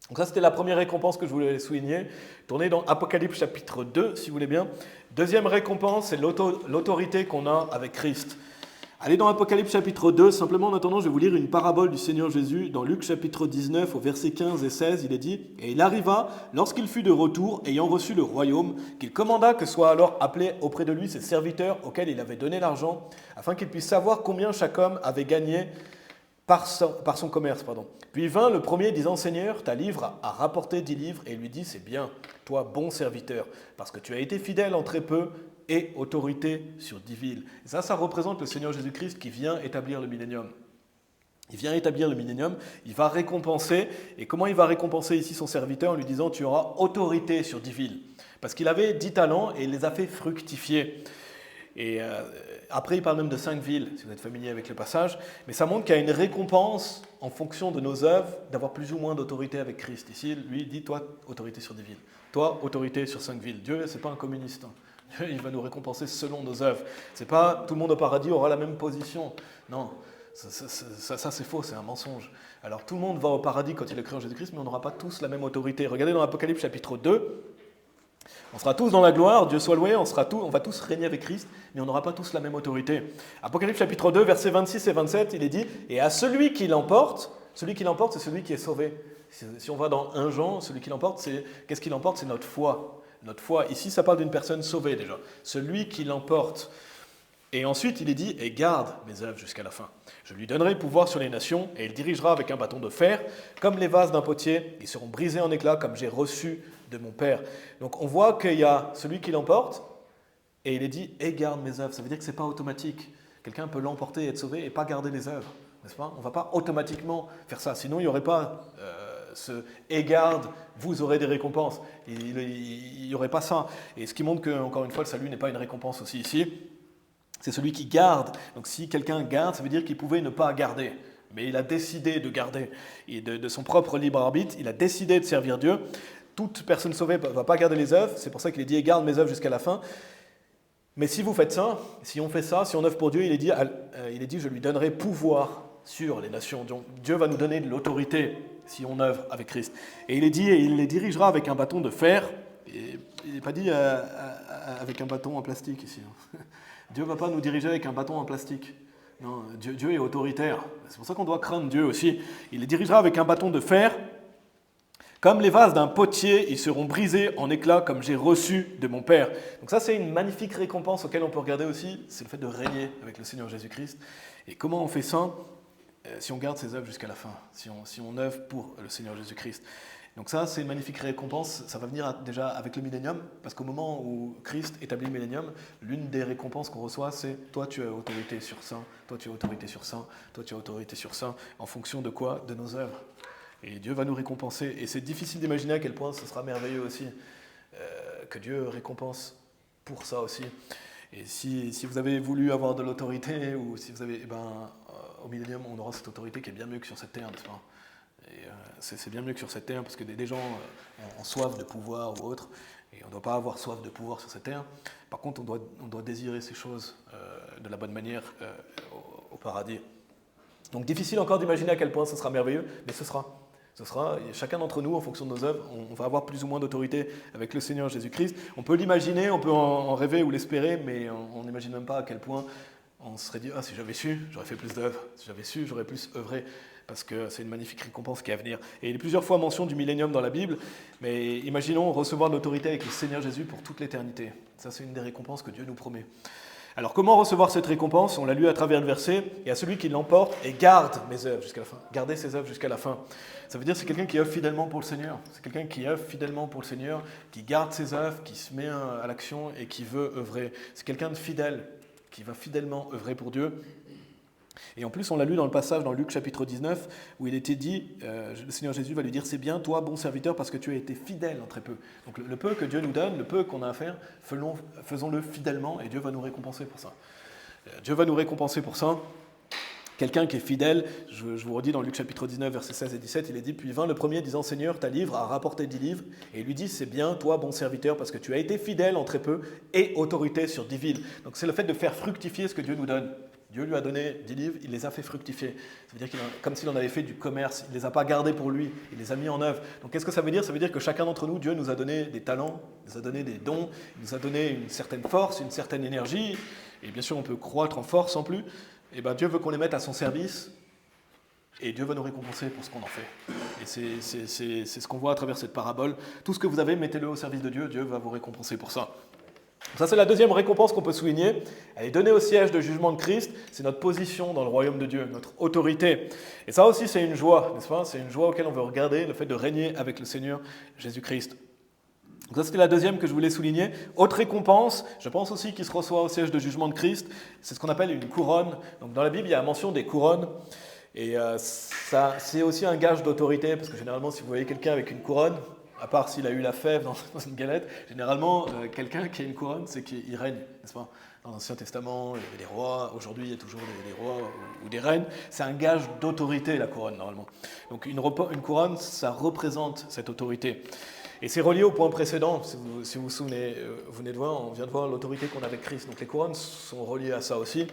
Donc ça, c'était la première récompense que je voulais souligner. Tournez dans Apocalypse chapitre 2, si vous voulez bien. Deuxième récompense, c'est l'autorité qu'on a avec Christ. Allez dans Apocalypse chapitre 2, simplement en attendant, je vais vous lire une parabole du Seigneur Jésus. Dans Luc chapitre 19, au verset 15 et 16, il est dit « Et il arriva, lorsqu'il fut de retour, ayant reçu le royaume, qu'il commanda que soient alors appelés auprès de lui ses serviteurs auxquels il avait donné l'argent, afin qu'il puisse savoir combien chaque homme avait gagné par son commerce. Puis vint le premier disant « Seigneur, ta livre a rapporté 10 livres. » Et il lui dit « C'est bien, toi bon serviteur, parce que tu as été fidèle en très peu, et autorité sur 10 villes. » Et ça représente le Seigneur Jésus-Christ qui vient établir le millénium. Il vient établir le millénium, il va récompenser. Et comment il va récompenser ici son serviteur? En lui disant « Tu auras autorité sur 10 villes. » Parce qu'il avait 10 talents et il les a fait fructifier. Et après, il parle même de 5 villes, si vous êtes familier avec le passage. Mais ça montre qu'il y a une récompense en fonction de nos œuvres, d'avoir plus ou moins d'autorité avec Christ. Ici, lui, il dit, toi, autorité sur 10 villes. Toi, autorité sur 5 villes. Dieu, ce n'est pas un communiste. Dieu, il va nous récompenser selon nos œuvres. Ce n'est pas tout le monde au paradis aura la même position. Non, ça c'est faux, c'est un mensonge. Alors, tout le monde va au paradis quand il a cru en Jésus-Christ, mais on n'aura pas tous la même autorité. Regardez dans Apocalypse chapitre 2. On sera tous dans la gloire, Dieu soit loué, on va tous régner avec Christ, mais on n'aura pas tous la même autorité. Apocalypse chapitre 2, versets 26 et 27, il est dit « Et à celui qui l'emporte, c'est celui qui est sauvé. » Si on va dans 1 Jean, celui qui l'emporte, qu'est-ce qui l'emporte? C'est notre foi. Notre foi, ici, ça parle d'une personne sauvée déjà. Celui qui l'emporte. Et ensuite, il est dit « Et garde mes œuvres jusqu'à la fin. Je lui donnerai pouvoir sur les nations, et il dirigera avec un bâton de fer, comme les vases d'un potier, ils seront brisés en éclats, comme j'ai reçu de mon Père. » Donc on voit qu'il y a celui qui l'emporte, et il est dit « Et garde mes œuvres ». Ça veut dire que ce n'est pas automatique. Quelqu'un peut l'emporter et être sauvé et pas garder les œuvres. N'est-ce pas? On ne va pas automatiquement faire ça. Sinon, il n'y aurait pas ce « Et garde, vous aurez des récompenses ». Il n'y aurait pas ça. Et ce qui montre que, encore une fois, le salut n'est pas une récompense aussi ici. C'est celui qui garde. Donc si quelqu'un garde, ça veut dire qu'il pouvait ne pas garder. Mais il a décidé de garder. Et de son propre libre arbitre, il a décidé de servir Dieu. Toute personne sauvée ne va pas garder les œuvres. C'est pour ça qu'il est dit « Garde mes œuvres jusqu'à la fin ». Mais si vous faites ça, si on fait ça, si on œuvre pour Dieu, il est dit « Je lui donnerai pouvoir sur les nations ». Donc Dieu va nous donner de l'autorité si on œuvre avec Christ. Et il est dit « Et il les dirigera avec un bâton de fer ». Et il n'est pas dit avec un bâton en plastique ici. Dieu ne va pas nous diriger avec un bâton en plastique. Non, Dieu est autoritaire. C'est pour ça qu'on doit craindre Dieu aussi. Il les dirigera avec un bâton de fer. Comme les vases d'un potier, ils seront brisés en éclats comme j'ai reçu de mon Père. Donc ça, c'est une magnifique récompense auquel on peut regarder aussi. C'est le fait de régner avec le Seigneur Jésus-Christ. Et comment on fait ça? Si on garde ses œuvres jusqu'à la fin. Si on œuvre pour le Seigneur Jésus-Christ. Donc ça, c'est une magnifique récompense. Ça va venir déjà avec le millénium, parce qu'au moment où Christ établit le millénium, l'une des récompenses qu'on reçoit, c'est « toi tu as autorité sur ça, toi tu as autorité sur ça, toi tu as autorité sur ça », en fonction de quoi? De nos œuvres. Et Dieu va nous récompenser. Et c'est difficile d'imaginer à quel point ce sera merveilleux aussi, que Dieu récompense pour ça aussi. Et si vous avez voulu avoir de l'autorité, ou si vous avez, au millénium, on aura cette autorité qui est bien mieux que sur cette terre, n'est-ce pas? Et c'est bien mieux que sur cette terre, parce que des gens ont soif de pouvoir ou autre, et on ne doit pas avoir soif de pouvoir sur cette terre. Par contre, on doit désirer ces choses de la bonne manière au paradis. Donc difficile encore d'imaginer à quel point ce sera merveilleux, mais ce sera. Chacun d'entre nous, en fonction de nos œuvres, on va avoir plus ou moins d'autorité avec le Seigneur Jésus-Christ. On peut l'imaginer, on peut en rêver ou l'espérer, mais on n'imagine même pas à quel point on se serait dit « Ah, si j'avais su, j'aurais fait plus d'œuvres. Si j'avais su, j'aurais plus œuvré. » Parce que c'est une magnifique récompense qui est à venir. Et il y a plusieurs fois mention du millénium dans la Bible, mais imaginons recevoir de l'autorité avec le Seigneur Jésus pour toute l'éternité. Ça, c'est une des récompenses que Dieu nous promet. Alors, comment recevoir cette récompense? On l'a lu à travers le verset. « Et à celui qui l'emporte et garde mes œuvres jusqu'à la fin. » Garder ses œuvres jusqu'à la fin. Ça veut dire que c'est quelqu'un qui œuvre fidèlement pour le Seigneur. C'est quelqu'un qui œuvre fidèlement pour le Seigneur, qui garde ses œuvres, qui se met à l'action et qui veut œuvrer. C'est quelqu'un de fidèle, qui va fidèlement œuvrer pour Dieu. Et en plus, on l'a lu dans le passage dans Luc chapitre 19, où il était dit, le Seigneur Jésus va lui dire, c'est bien, toi, bon serviteur, parce que tu as été fidèle en très peu. Donc le peu que Dieu nous donne, le peu qu'on a à faire, faisons-le fidèlement, et Dieu va nous récompenser pour ça. Dieu va nous récompenser pour ça. Quelqu'un qui est fidèle, je vous redis dans Luc chapitre 19, versets 16 et 17, il est dit, puis vint le premier disant, Seigneur, ta livre a rapporté 10 livres, et il lui dit, c'est bien, toi, bon serviteur, parce que tu as été fidèle en très peu, et autorité sur 10 villes. Donc c'est le fait de faire fructifier ce que Dieu nous donne. Dieu lui a donné 10 livres, il les a fait fructifier. Ça veut dire comme s'il en avait fait du commerce, il ne les a pas gardés pour lui, il les a mis en œuvre. Donc qu'est-ce que ça veut dire? Ça veut dire que chacun d'entre nous, Dieu nous a donné des talents, il nous a donné des dons, il nous a donné une certaine force, une certaine énergie, et bien sûr on peut croître en force en plus. Et bien Dieu veut qu'on les mette à son service, et Dieu va nous récompenser pour ce qu'on en fait. Et c'est ce qu'on voit à travers cette parabole. Tout ce que vous avez, mettez-le au service de Dieu, Dieu va vous récompenser pour ça. Ça, c'est la deuxième récompense qu'on peut souligner. Elle est donnée au siège de jugement de Christ. C'est notre position dans le royaume de Dieu, notre autorité. Et ça aussi, c'est une joie, n'est-ce pas? C'est une joie auquel on veut regarder, le fait de régner avec le Seigneur Jésus-Christ. Donc ça, c'était la deuxième que je voulais souligner. Autre récompense, je pense aussi qu'il se reçoit au siège de jugement de Christ, c'est ce qu'on appelle une couronne. Donc dans la Bible, il y a la mention des couronnes. Et ça, c'est aussi un gage d'autorité, parce que généralement, si vous voyez quelqu'un avec une couronne, à part s'il a eu la fève dans une galette, généralement, quelqu'un qui a une couronne, c'est qu'il règne, n'est-ce pas? Dans l'Ancien Testament, il y avait des rois, aujourd'hui, il y a toujours des rois ou des reines. C'est un gage d'autorité, la couronne, normalement. Donc une couronne, ça représente cette autorité. Et c'est relié au point précédent, si vous vous souvenez, vous venez de voir, on vient de voir l'autorité qu'on a avec Christ. Donc les couronnes sont reliées à ça aussi.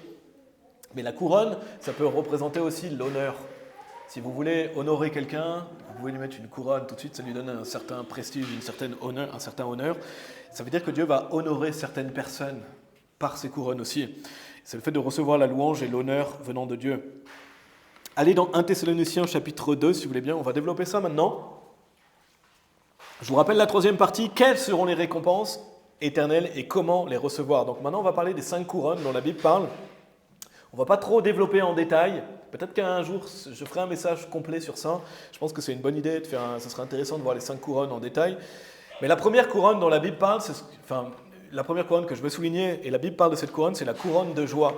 Mais la couronne, ça peut représenter aussi l'honneur. Si vous voulez honorer quelqu'un, vous pouvez lui mettre une couronne tout de suite, ça lui donne un certain prestige, un certain honneur. Ça veut dire que Dieu va honorer certaines personnes par ces couronnes aussi. C'est le fait de recevoir la louange et l'honneur venant de Dieu. Allez dans 1 Thessaloniciens chapitre 2, si vous voulez bien, on va développer ça maintenant. Je vous rappelle la troisième partie, quelles seront les récompenses éternelles et comment les recevoir. Donc maintenant, on va parler des 5 couronnes dont la Bible parle. On ne va pas trop développer en détail. Peut-être qu'un jour, je ferai un message complet sur ça. Je pense que c'est une bonne idée, ça serait intéressant de voir les 5 couronnes en détail. Mais la première couronne dont la Bible parle, la première couronne que je veux souligner, et la Bible parle de cette couronne, c'est la couronne de joie.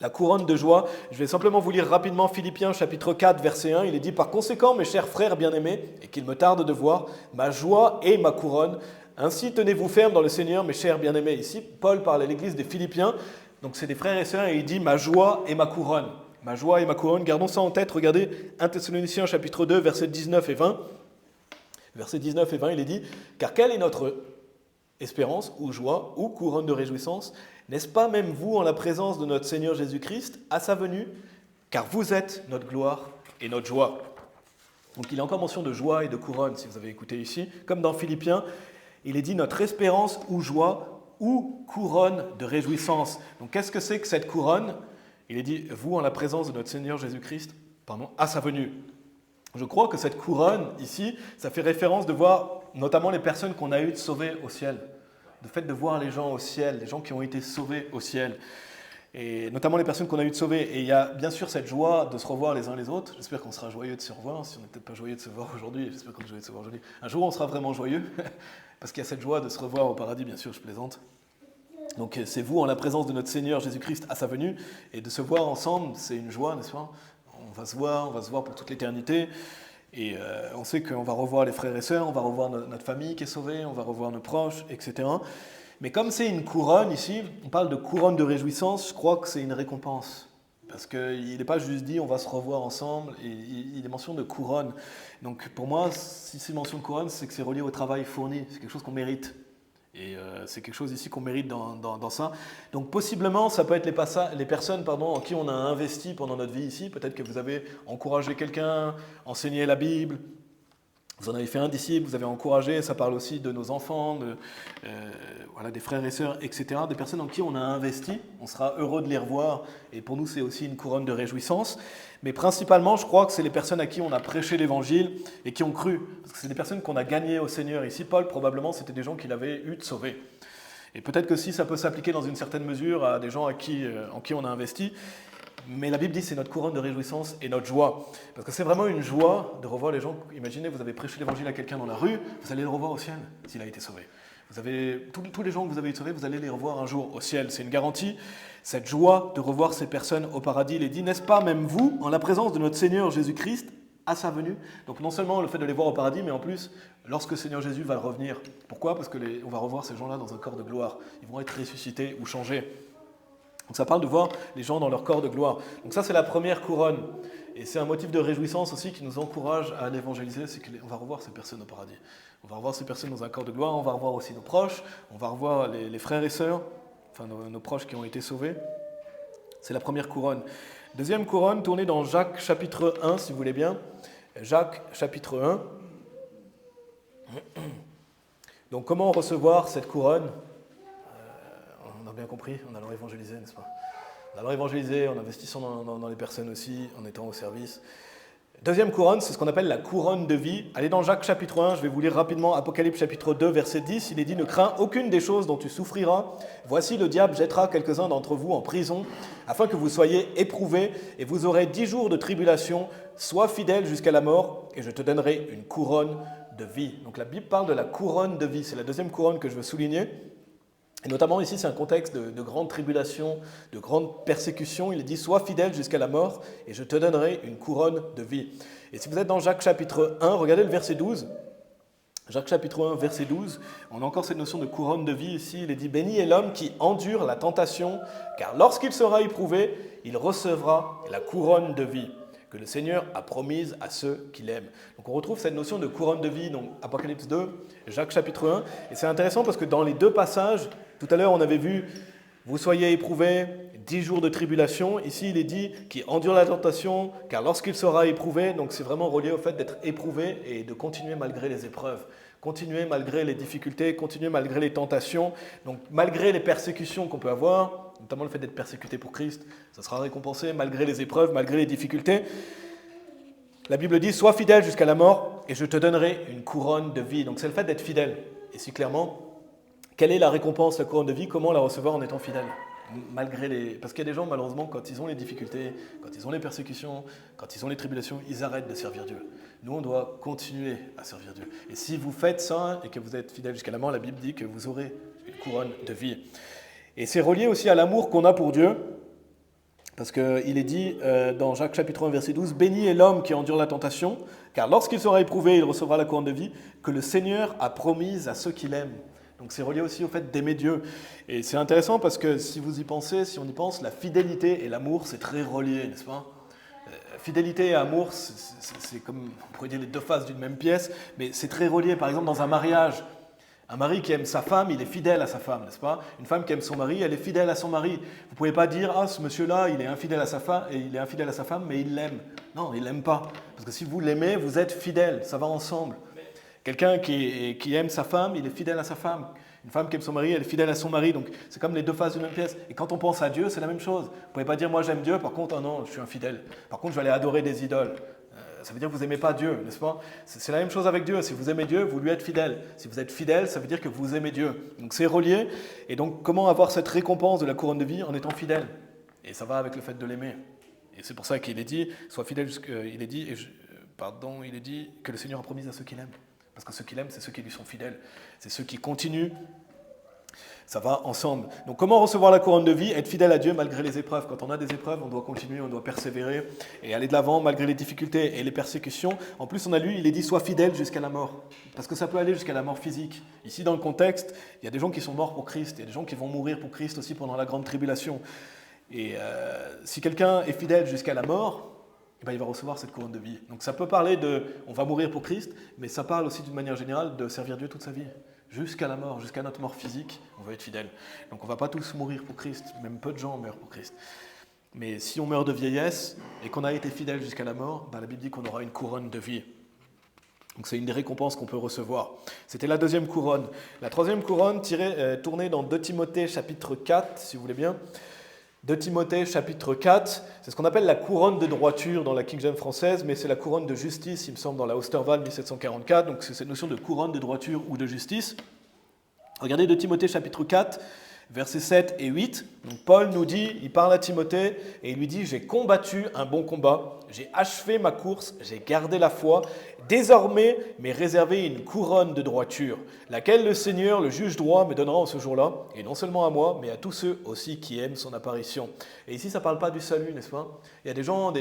La couronne de joie, je vais simplement vous lire rapidement Philippiens chapitre 4, verset 1. Il est dit « Par conséquent, mes chers frères bien-aimés, et qu'il me tarde de voir, ma joie et ma couronne, ainsi tenez-vous fermes dans le Seigneur, mes chers bien-aimés. » Ici, Paul parle à l'église des Philippiens. Donc c'est des frères et sœurs et il dit « ma joie et ma couronne ». Ma joie et ma couronne, gardons ça en tête. Regardez 1 Thessaloniciens chapitre 2, versets 19 et 20. Versets 19 et 20, il est dit « Car quelle est notre espérance ou joie ou couronne de réjouissance? N'est-ce pas même vous en la présence de notre Seigneur Jésus-Christ à sa venue? Car vous êtes notre gloire et notre joie. » Donc il y a encore mention de joie et de couronne, si vous avez écouté ici. Comme dans Philippiens, il est dit « notre espérance ou joie ou couronne de réjouissance. » Donc qu'est-ce que c'est que cette couronne? Il est dit, vous en la présence de notre Seigneur Jésus-Christ, à sa venue. Je crois que cette couronne, ici, ça fait référence de voir notamment les personnes qu'on a eu de sauver au ciel. Le fait de voir les gens au ciel, les gens qui ont été sauvés au ciel. Et notamment les personnes qu'on a eu de sauver. Et il y a bien sûr cette joie de se revoir les uns les autres. J'espère qu'on sera joyeux de se revoir. Si on n'est peut-être pas joyeux de se voir aujourd'hui, j'espère qu'on est joyeux de se voir aujourd'hui. Un jour, on sera vraiment joyeux, parce qu'il y a cette joie de se revoir au paradis, bien sûr, je plaisante. Donc c'est vous en la présence de notre Seigneur Jésus-Christ à sa venue, et de se voir ensemble, c'est une joie, n'est-ce pas? On va se voir pour toute l'éternité, et on sait qu'on va revoir les frères et sœurs, on va revoir notre famille qui est sauvée, on va revoir nos proches, etc. Mais comme c'est une couronne ici, on parle de couronne de réjouissance, je crois que c'est une récompense. Parce qu'il n'est pas juste dit on va se revoir ensemble, et il est mention de couronne. Donc pour moi, si c'est mention de couronne, c'est que c'est relié au travail fourni, c'est quelque chose qu'on mérite. Et c'est quelque chose ici qu'on mérite dans ça. Donc possiblement, ça peut être les personnes en qui on a investi pendant notre vie ici. Peut-être que vous avez encouragé quelqu'un, enseigné la Bible, vous en avez fait un disciple, vous avez encouragé, ça parle aussi de nos enfants, des frères et sœurs, etc. Des personnes en qui on a investi, on sera heureux de les revoir, et pour nous c'est aussi une couronne de réjouissance. Mais principalement, je crois que c'est les personnes à qui on a prêché l'évangile et qui ont cru, parce que c'est des personnes qu'on a gagnées au Seigneur. Ici, Paul, probablement, c'était des gens qu'il avait eu de sauvés. Et peut-être que si ça peut s'appliquer dans une certaine mesure à des gens en qui on a investi, mais la Bible dit que c'est notre couronne de réjouissance et notre joie. Parce que c'est vraiment une joie de revoir les gens. Imaginez, vous avez prêché l'évangile à quelqu'un dans la rue, vous allez le revoir au ciel s'il a été sauvé. Vous avez, tous les gens que vous avez sauvés, vous allez les revoir un jour au ciel. C'est une garantie, cette joie de revoir ces personnes au paradis. Il est dit, n'est-ce pas, même vous, en la présence de notre Seigneur Jésus-Christ, à sa venue. Donc non seulement le fait de les voir au paradis, mais en plus, lorsque le Seigneur Jésus va revenir. Pourquoi ? Parce qu'on va revoir ces gens-là dans un corps de gloire. Ils vont être ressuscités ou changés. Donc ça parle de voir les gens dans leur corps de gloire. Donc ça, c'est la première couronne. Et c'est un motif de réjouissance aussi qui nous encourage à l'évangéliser, c'est qu'on va revoir ces personnes au paradis. On va revoir ces personnes dans un corps de gloire, on va revoir aussi nos proches, on va revoir les frères et sœurs, enfin nos proches qui ont été sauvés. C'est la première couronne. Deuxième couronne, tournée dans Jacques chapitre 1, si vous voulez bien. Jacques chapitre 1. Donc comment recevoir cette couronne ? On a bien compris, en allant évangéliser, n'est-ce pas ? En allant évangéliser, en investissant dans les personnes aussi, en étant au service. Deuxième couronne, c'est ce qu'on appelle la couronne de vie. Allez dans Jacques chapitre 1, je vais vous lire rapidement Apocalypse chapitre 2, verset 10. Il est dit, ne crains aucune des choses dont tu souffriras. Voici le diable jettera quelques-uns d'entre vous en prison, afin que vous soyez éprouvés, et vous aurez 10 jours de tribulation. Sois fidèle jusqu'à la mort, et je te donnerai une couronne de vie. Donc la Bible parle de la couronne de vie. C'est la deuxième couronne que je veux souligner. Et notamment ici, c'est un contexte de grande tribulation, de grande persécution. Il est dit, sois fidèle jusqu'à la mort, et je te donnerai une couronne de vie. Et si vous êtes dans Jacques chapitre 1, regardez le verset 12. Jacques chapitre 1, verset 12, on a encore cette notion de couronne de vie ici. Il est dit, béni est l'homme qui endure la tentation, car lorsqu'il sera éprouvé, il recevra la couronne de vie que le Seigneur a promise à ceux qui l'aiment. Donc on retrouve cette notion de couronne de vie, donc Apocalypse 2, Jacques chapitre 1. Et c'est intéressant parce que dans les deux passages, tout à l'heure on avait vu, vous soyez éprouvés, 10 jours de tribulation. Ici il est dit qu'il endure la tentation, car lorsqu'il sera éprouvé, donc c'est vraiment relié au fait d'être éprouvé et de continuer malgré les épreuves. Continuer malgré les difficultés, continuer malgré les tentations, donc malgré les persécutions qu'on peut avoir, notamment le fait d'être persécuté pour Christ, ça sera récompensé malgré les épreuves, malgré les difficultés. La Bible dit, sois fidèle jusqu'à la mort et je te donnerai une couronne de vie. Donc c'est le fait d'être fidèle. Et si clairement, quelle est la récompense, la couronne de vie ? Comment la recevoir en étant fidèle ? Malgré les... Parce qu'il y a des gens, malheureusement, quand ils ont les difficultés, quand ils ont les persécutions, quand ils ont les tribulations, ils arrêtent de servir Dieu. Nous, on doit continuer à servir Dieu. Et si vous faites ça et que vous êtes fidèle jusqu'à la mort, la Bible dit que vous aurez une couronne de vie. Et c'est relié aussi à l'amour qu'on a pour Dieu, parce qu'il est dit dans Jacques chapitre 1, verset 12, « Béni est l'homme qui endure la tentation, car lorsqu'il sera éprouvé, il recevra la couronne de vie que le Seigneur a promise à ceux qui l'aiment. » Donc c'est relié aussi au fait d'aimer Dieu. Et c'est intéressant parce que si vous y pensez, si on y pense, la fidélité et l'amour, c'est très relié, n'est-ce pas ? Fidélité et amour, c'est comme, on pourrait dire, les deux faces d'une même pièce, mais c'est très relié. Par exemple, dans un mariage, un mari qui aime sa femme, il est fidèle à sa femme, n'est-ce pas ? Une femme qui aime son mari, elle est fidèle à son mari. Vous ne pouvez pas dire, ah, ce monsieur-là, il est infidèle à sa femme, mais il l'aime. Non, il ne l'aime pas. Parce que si vous l'aimez, vous êtes fidèle, ça va ensemble. Quelqu'un qui aime sa femme, il est fidèle à sa femme. Une femme qui aime son mari, elle est fidèle à son mari. Donc c'est comme les deux faces d'une même pièce. Et quand on pense à Dieu, c'est la même chose. Vous ne pouvez pas dire, moi j'aime Dieu, par contre, ah non, je suis infidèle. Par contre, je vais aller adorer des idoles. Ça veut dire que vous n'aimez pas Dieu, n'est-ce pas ? C'est la même chose avec Dieu. Si vous aimez Dieu, vous lui êtes fidèle. Si vous êtes fidèle, ça veut dire que vous aimez Dieu. Donc c'est relié. Et donc comment avoir cette récompense de la couronne de vie en étant fidèle ? Et ça va avec le fait de l'aimer. Et c'est pour ça qu'il est dit, sois fidèle, il est dit que le Seigneur a promis à ceux qui l'aiment. Parce que ceux qui l'aiment, c'est ceux qui lui sont fidèles. C'est ceux qui continuent. Ça va ensemble. Donc comment recevoir la couronne de vie ? Être fidèle à Dieu malgré les épreuves. Quand on a des épreuves, on doit continuer, on doit persévérer et aller de l'avant malgré les difficultés et les persécutions. En plus, on a lu, il est dit, sois fidèle jusqu'à la mort. Parce que ça peut aller jusqu'à la mort physique. Ici, dans le contexte, il y a des gens qui sont morts pour Christ. Il y a des gens qui vont mourir pour Christ aussi pendant la grande tribulation. Et si quelqu'un est fidèle jusqu'à la mort, il va recevoir cette couronne de vie. Donc ça peut parler on va mourir pour Christ, mais ça parle aussi d'une manière générale de servir Dieu toute sa vie. Jusqu'à la mort, jusqu'à notre mort physique, on va être fidèle. Donc on ne va pas tous mourir pour Christ, même peu de gens meurent pour Christ. Mais si on meurt de vieillesse et qu'on a été fidèle jusqu'à la mort, la Bible dit qu'on aura une couronne de vie. Donc c'est une des récompenses qu'on peut recevoir. C'était la deuxième couronne. La troisième couronne, tournée dans 2 Timothée chapitre 4, si vous voulez bien. 2 Timothée chapitre 4, c'est ce qu'on appelle la couronne de droiture dans la King James française, mais c'est la couronne de justice, il me semble, dans la Osterwald 1744, donc c'est cette notion de couronne de droiture ou de justice. Regardez 2 Timothée chapitre 4, versets 7 et 8. Donc Paul nous dit, il parle à Timothée et il lui dit « J'ai combattu un bon combat, j'ai achevé ma course, j'ai gardé la foi. Désormais m'est réservée une couronne de droiture, laquelle le Seigneur, le juge droit, me donnera en ce jour-là, et non seulement à moi, mais à tous ceux aussi qui aiment son apparition. Et ici, ça ne parle pas du salut, n'est-ce pas? Il y a des gens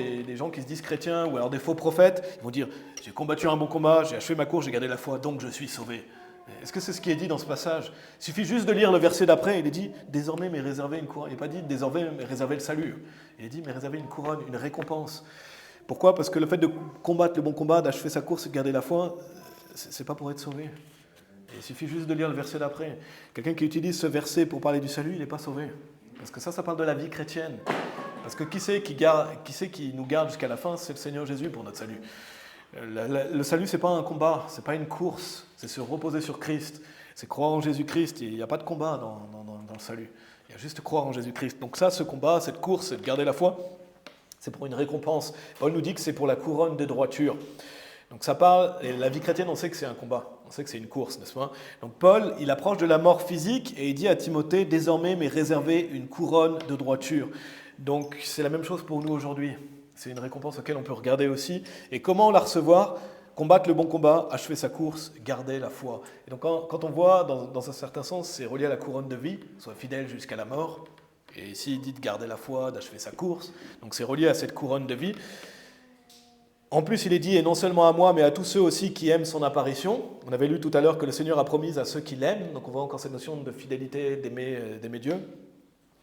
qui se disent chrétiens, ou alors des faux prophètes, ils vont dire, j'ai combattu un bon combat, j'ai achevé ma course, j'ai gardé la foi, donc je suis sauvé. Est-ce que c'est ce qui est dit dans ce passage? Il suffit juste de lire le verset d'après, il est dit « Désormais m'est réservé une couronne ». Il n'est pas dit « Désormais m'est réservé le salut ». Il est dit « M'est réservé une couronne, une récompense ». Pourquoi? Parce que le fait de combattre le bon combat, d'achever sa course et de garder la foi, c'est pas pour être sauvé. Et il suffit juste de lire le verset d'après. Quelqu'un qui utilise ce verset pour parler du salut, il n'est pas sauvé. Parce que ça parle de la vie chrétienne. Parce que qui c'est qui nous garde jusqu'à la fin? C'est le Seigneur Jésus pour notre salut. Le salut, ce n'est pas un combat, ce n'est pas une course, c'est se reposer sur Christ, c'est croire en Jésus-Christ. Il n'y a pas de combat dans le salut, il y a juste croire en Jésus-Christ. Donc ça, ce combat, cette course, c'est de garder la foi, c'est pour une récompense. Paul nous dit que c'est pour la couronne de droiture. Donc ça parle, et la vie chrétienne, on sait que c'est un combat, on sait que c'est une course, n'est-ce pas? Donc Paul, il approche de la mort physique et il dit à Timothée, désormais m'est réservé une couronne de droiture. Donc c'est la même chose pour nous aujourd'hui. C'est une récompense auquel on peut regarder aussi. Et comment la recevoir? Combattre le bon combat, achever sa course, garder la foi. Et donc quand on voit, dans un certain sens, c'est relié à la couronne de vie, soit fidèle jusqu'à la mort. Et ici, il dit de garder la foi, d'achever sa course. Donc c'est relié à cette couronne de vie. En plus, il est dit, et non seulement à moi, mais à tous ceux aussi qui aiment son apparition. On avait lu tout à l'heure que le Seigneur a promis à ceux qui l'aiment. Donc on voit encore cette notion de fidélité, d'aimer Dieu.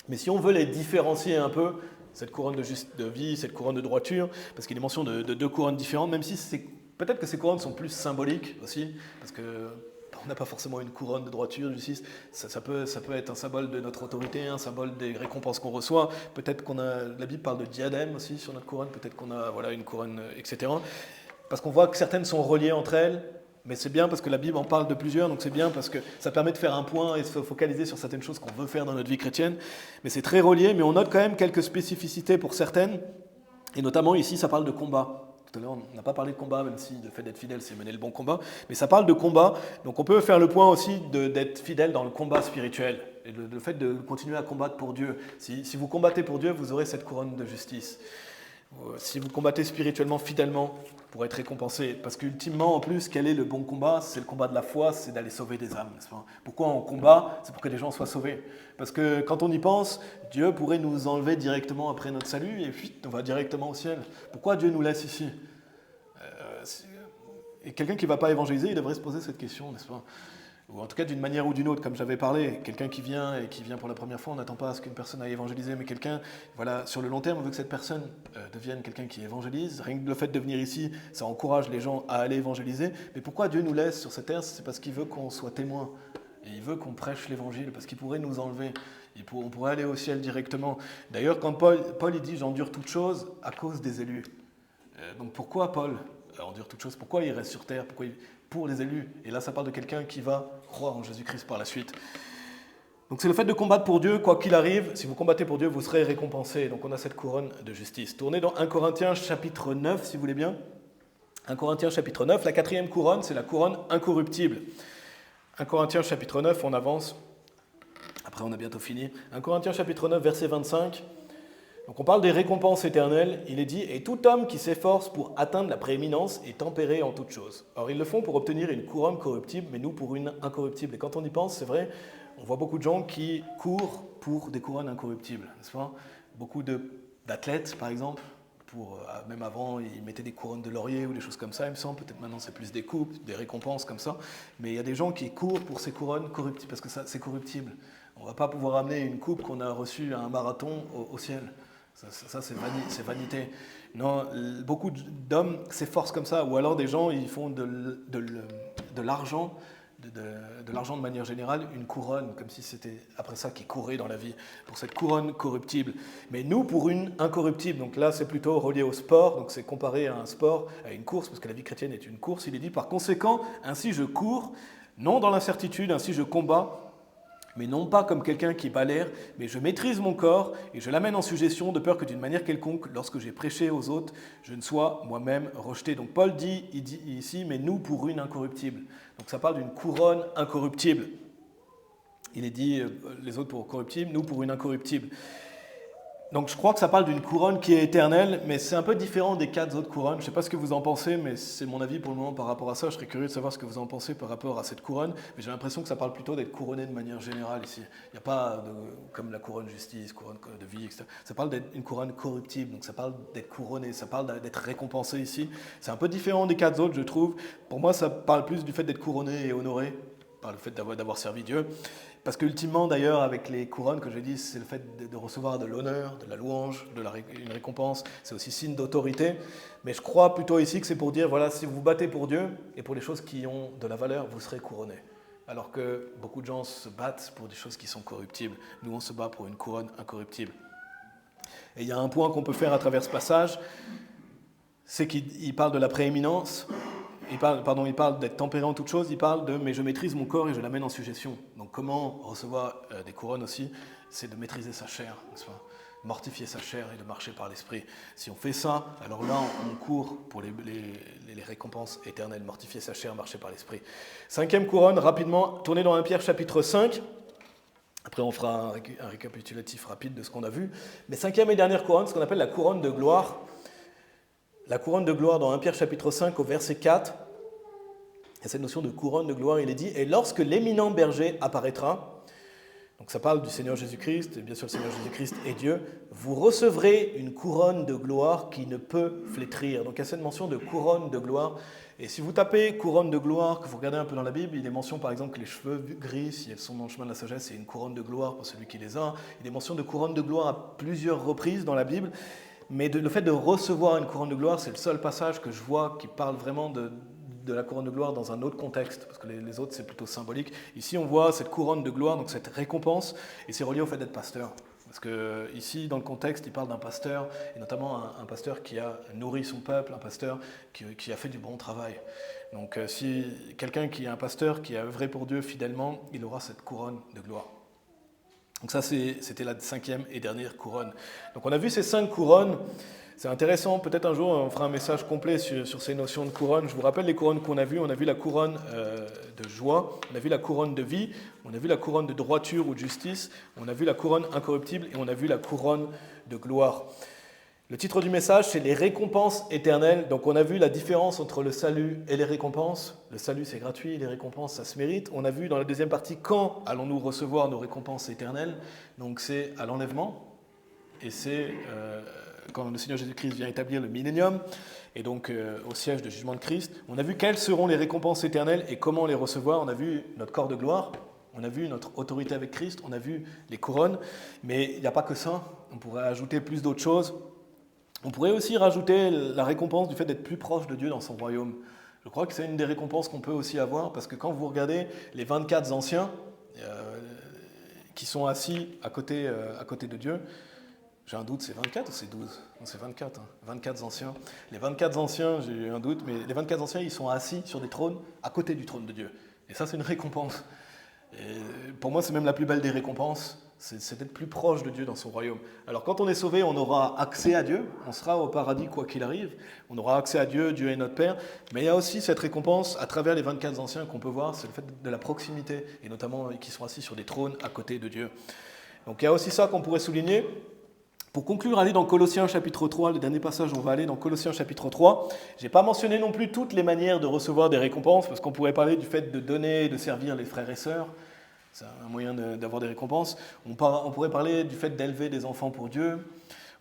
Mais si on veut les différencier un peu, cette couronne de vie, cette couronne de droiture, parce qu'il est mention de deux couronnes différentes, même si peut-être que ces couronnes sont plus symboliques aussi, parce qu'on n'a pas forcément une couronne de droiture, de justice, ça peut être un symbole de notre autorité, un symbole des récompenses qu'on reçoit, peut-être la Bible parle de diadème aussi sur notre couronne, peut-être qu'on a une couronne, etc. Parce qu'on voit que certaines sont reliées entre elles, mais c'est bien parce que la Bible en parle de plusieurs, donc c'est bien parce que ça permet de faire un point et de se focaliser sur certaines choses qu'on veut faire dans notre vie chrétienne. Mais c'est très relié, mais on note quand même quelques spécificités pour certaines, et notamment ici, ça parle de combat. Tout à l'heure, on n'a pas parlé de combat, même si le fait d'être fidèle, c'est mener le bon combat, mais ça parle de combat, donc on peut faire le point aussi d'être fidèle dans le combat spirituel, et le fait de continuer à combattre pour Dieu. Si vous combattez pour Dieu, vous aurez cette couronne de justice. Si vous combattez spirituellement, fidèlement, pour être récompensé. Parce qu'ultimement, en plus, quel est le bon combat? C'est le combat de la foi, c'est d'aller sauver des âmes. Pourquoi on combat? C'est pour que les gens soient sauvés. Parce que quand on y pense, Dieu pourrait nous enlever directement après notre salut et puis on va directement au ciel. Pourquoi Dieu nous laisse ici? Et quelqu'un qui ne va pas évangéliser, il devrait se poser cette question, n'est-ce pas? Ou en tout cas d'une manière ou d'une autre, comme j'avais parlé, quelqu'un qui vient pour la première fois, on n'attend pas à ce qu'une personne aille évangéliser, mais quelqu'un, voilà, sur le long terme, on veut que cette personne devienne quelqu'un qui évangélise. Rien que le fait de venir ici, ça encourage les gens à aller évangéliser. Mais pourquoi Dieu nous laisse sur cette terre? C'est parce qu'il veut qu'on soit témoin. Et il veut qu'on prêche l'évangile, parce qu'il pourrait nous enlever. On pourrait aller au ciel directement. D'ailleurs, quand Paul il dit « j'endure toute chose à cause des élus ». Donc pourquoi Paul endure toute chose? Pourquoi il reste sur terre? Pour les élus. Et là, ça parle de quelqu'un qui va croire en Jésus-Christ par la suite. Donc c'est le fait de combattre pour Dieu, quoi qu'il arrive. Si vous combattez pour Dieu, vous serez récompensé. Donc on a cette couronne de justice. Tournez dans 1 Corinthiens chapitre 9, si vous voulez bien. 1 Corinthiens chapitre 9, la 4e couronne, c'est la couronne incorruptible. 1 Corinthiens chapitre 9, on avance. Après, on a bientôt fini. 1 Corinthiens chapitre 9, verset 25. Donc on parle des récompenses éternelles, il est dit « Et tout homme qui s'efforce pour atteindre la prééminence est tempéré en toutes choses. » Or ils le font pour obtenir une couronne corruptible, mais nous pour une incorruptible. Et quand on y pense, c'est vrai, on voit beaucoup de gens qui courent pour des couronnes incorruptibles, n'est-ce pas? Beaucoup d'athlètes, par exemple, même avant, ils mettaient des couronnes de laurier ou des choses comme ça, il me semble. Peut-être maintenant c'est plus des coupes, des récompenses comme ça. Mais il y a des gens qui courent pour ces couronnes corruptibles, parce que ça, c'est corruptible. On ne va pas pouvoir amener une coupe qu'on a reçue à un marathon au ciel. Ça c'est vanité. Non, beaucoup d'hommes s'efforcent comme ça, ou alors des gens, ils font de l'argent, de l'argent de manière générale, une couronne, comme si c'était après ça qu'ils couraient dans la vie, pour cette couronne corruptible. Mais nous, pour une incorruptible, donc là c'est plutôt relié au sport, donc c'est comparé à un sport, à une course, parce que la vie chrétienne est une course, il est dit, par conséquent, ainsi je cours, non dans l'incertitude, ainsi je combats, mais non pas comme quelqu'un qui bat l'air, mais je maîtrise mon corps et je l'amène en suggestion de peur que d'une manière quelconque, lorsque j'ai prêché aux autres, je ne sois moi-même rejeté. Donc Paul dit ici, mais nous pour une incorruptible. Donc ça parle d'une couronne incorruptible. Il est dit, les autres pour corruptible, nous pour une incorruptible. Donc je crois que ça parle d'une couronne qui est éternelle, mais c'est un peu différent des 4 autres couronnes. Je ne sais pas ce que vous en pensez, mais c'est mon avis pour le moment par rapport à ça. Je serais curieux de savoir ce que vous en pensez par rapport à cette couronne. Mais j'ai l'impression que ça parle plutôt d'être couronné de manière générale ici. Il n'y a pas comme la couronne justice, couronne de vie, etc. Ça parle d'être une couronne corruptible, donc ça parle d'être couronné, ça parle d'être récompensé ici. C'est un peu différent des 4 autres, je trouve. Pour moi, ça parle plus du fait d'être couronné et honoré, par le fait d'avoir servi Dieu. Parce qu'ultimement, d'ailleurs, avec les couronnes, que j'ai dit, c'est le fait de recevoir de l'honneur, de la louange, une récompense. C'est aussi signe d'autorité. Mais je crois plutôt ici que c'est pour dire, voilà, si vous vous battez pour Dieu et pour les choses qui ont de la valeur, vous serez couronné. Alors que beaucoup de gens se battent pour des choses qui sont corruptibles. Nous, on se bat pour une couronne incorruptible. Et il y a un point qu'on peut faire à travers ce passage, c'est qu'il parle de la prééminence. Il parle d'être tempéré en toutes choses, il parle de « mais je maîtrise mon corps et je l'amène en sujétion ». Donc comment recevoir des couronnes aussi, c'est de maîtriser sa chair, n'est-ce pas ? Mortifier sa chair et de marcher par l'esprit. Si on fait ça, alors là on court pour les récompenses éternelles, mortifier sa chair, marcher par l'esprit. 5e couronne, rapidement, tournez dans 1 Pierre chapitre 5. Après on fera un récapitulatif rapide de ce qu'on a vu. Mais 5e et dernière couronne, ce qu'on appelle la couronne de gloire. La couronne de gloire dans 1 Pierre chapitre 5 au verset 4, il y a cette notion de couronne de gloire, il est dit « Et lorsque l'éminent berger apparaîtra », donc ça parle du Seigneur Jésus-Christ, et bien sûr le Seigneur Jésus-Christ est Dieu, « vous recevrez une couronne de gloire qui ne peut flétrir ». Donc il y a cette mention de couronne de gloire. Et si vous tapez couronne de gloire, que vous regardez un peu dans la Bible, il est mention par exemple que les cheveux gris, si elles sont dans le chemin de la sagesse, c'est une couronne de gloire pour celui qui les a. Il est mention de couronne de gloire à plusieurs reprises dans la Bible. Mais le fait de recevoir une couronne de gloire, c'est le seul passage que je vois qui parle vraiment de la couronne de gloire dans un autre contexte, parce que les autres, c'est plutôt symbolique. Ici, on voit cette couronne de gloire, donc cette récompense, et c'est relié au fait d'être pasteur. Parce que ici, dans le contexte, il parle d'un pasteur, et notamment un pasteur qui a nourri son peuple, un pasteur qui a fait du bon travail. Donc si quelqu'un qui est un pasteur, qui a œuvré pour Dieu fidèlement, il aura cette couronne de gloire. Donc ça, c'était la 5e et dernière couronne. Donc on a vu ces 5 couronnes. C'est intéressant, peut-être un jour on fera un message complet sur ces notions de couronne. Je vous rappelle les couronnes qu'on a vues. On a vu la couronne de joie, on a vu la couronne de vie, on a vu la couronne de droiture ou de justice, on a vu la couronne incorruptible et on a vu la couronne de gloire. Le titre du message, c'est « Les récompenses éternelles ». Donc on a vu la différence entre le salut et les récompenses. Le salut, c'est gratuit, les récompenses, ça se mérite. On a vu dans la deuxième partie quand allons-nous recevoir nos récompenses éternelles. Donc c'est à l'enlèvement et c'est quand le Seigneur Jésus-Christ vient établir le millénium et donc au siège de jugement de Christ. On a vu quelles seront les récompenses éternelles et comment les recevoir. On a vu notre corps de gloire. On a vu notre autorité avec Christ. On a vu les couronnes. Mais il n'y a pas que ça. On pourrait ajouter plus d'autres choses. On pourrait aussi rajouter la récompense du fait d'être plus proche de Dieu dans son royaume. Je crois que c'est une des récompenses qu'on peut aussi avoir, parce que quand vous regardez les 24 anciens qui sont assis à côté de Dieu, j'ai un doute, c'est 24 ou c'est 12 ? Non, c'est 24, 24 anciens. Les 24 anciens, j'ai eu un doute, mais les 24 anciens, ils sont assis sur des trônes à côté du trône de Dieu. Et ça, c'est une récompense. Et pour moi, c'est même la plus belle des récompenses. C'est d'être plus proche de Dieu dans son royaume. Alors quand on est sauvé, on aura accès à Dieu, on sera au paradis quoi qu'il arrive, on aura accès à Dieu, Dieu est notre Père, mais il y a aussi cette récompense à travers les 24 anciens qu'on peut voir, c'est le fait de la proximité, et notamment qui sont assis sur des trônes à côté de Dieu. Donc il y a aussi ça qu'on pourrait souligner. Pour conclure, allez dans Colossiens chapitre 3, le dernier passage, on va aller dans Colossiens chapitre 3. Je n'ai pas mentionné non plus toutes les manières de recevoir des récompenses, parce qu'on pourrait parler du fait de donner et de servir les frères et sœurs. C'est un moyen d'avoir des récompenses. On pourrait parler du fait d'élever des enfants pour Dieu.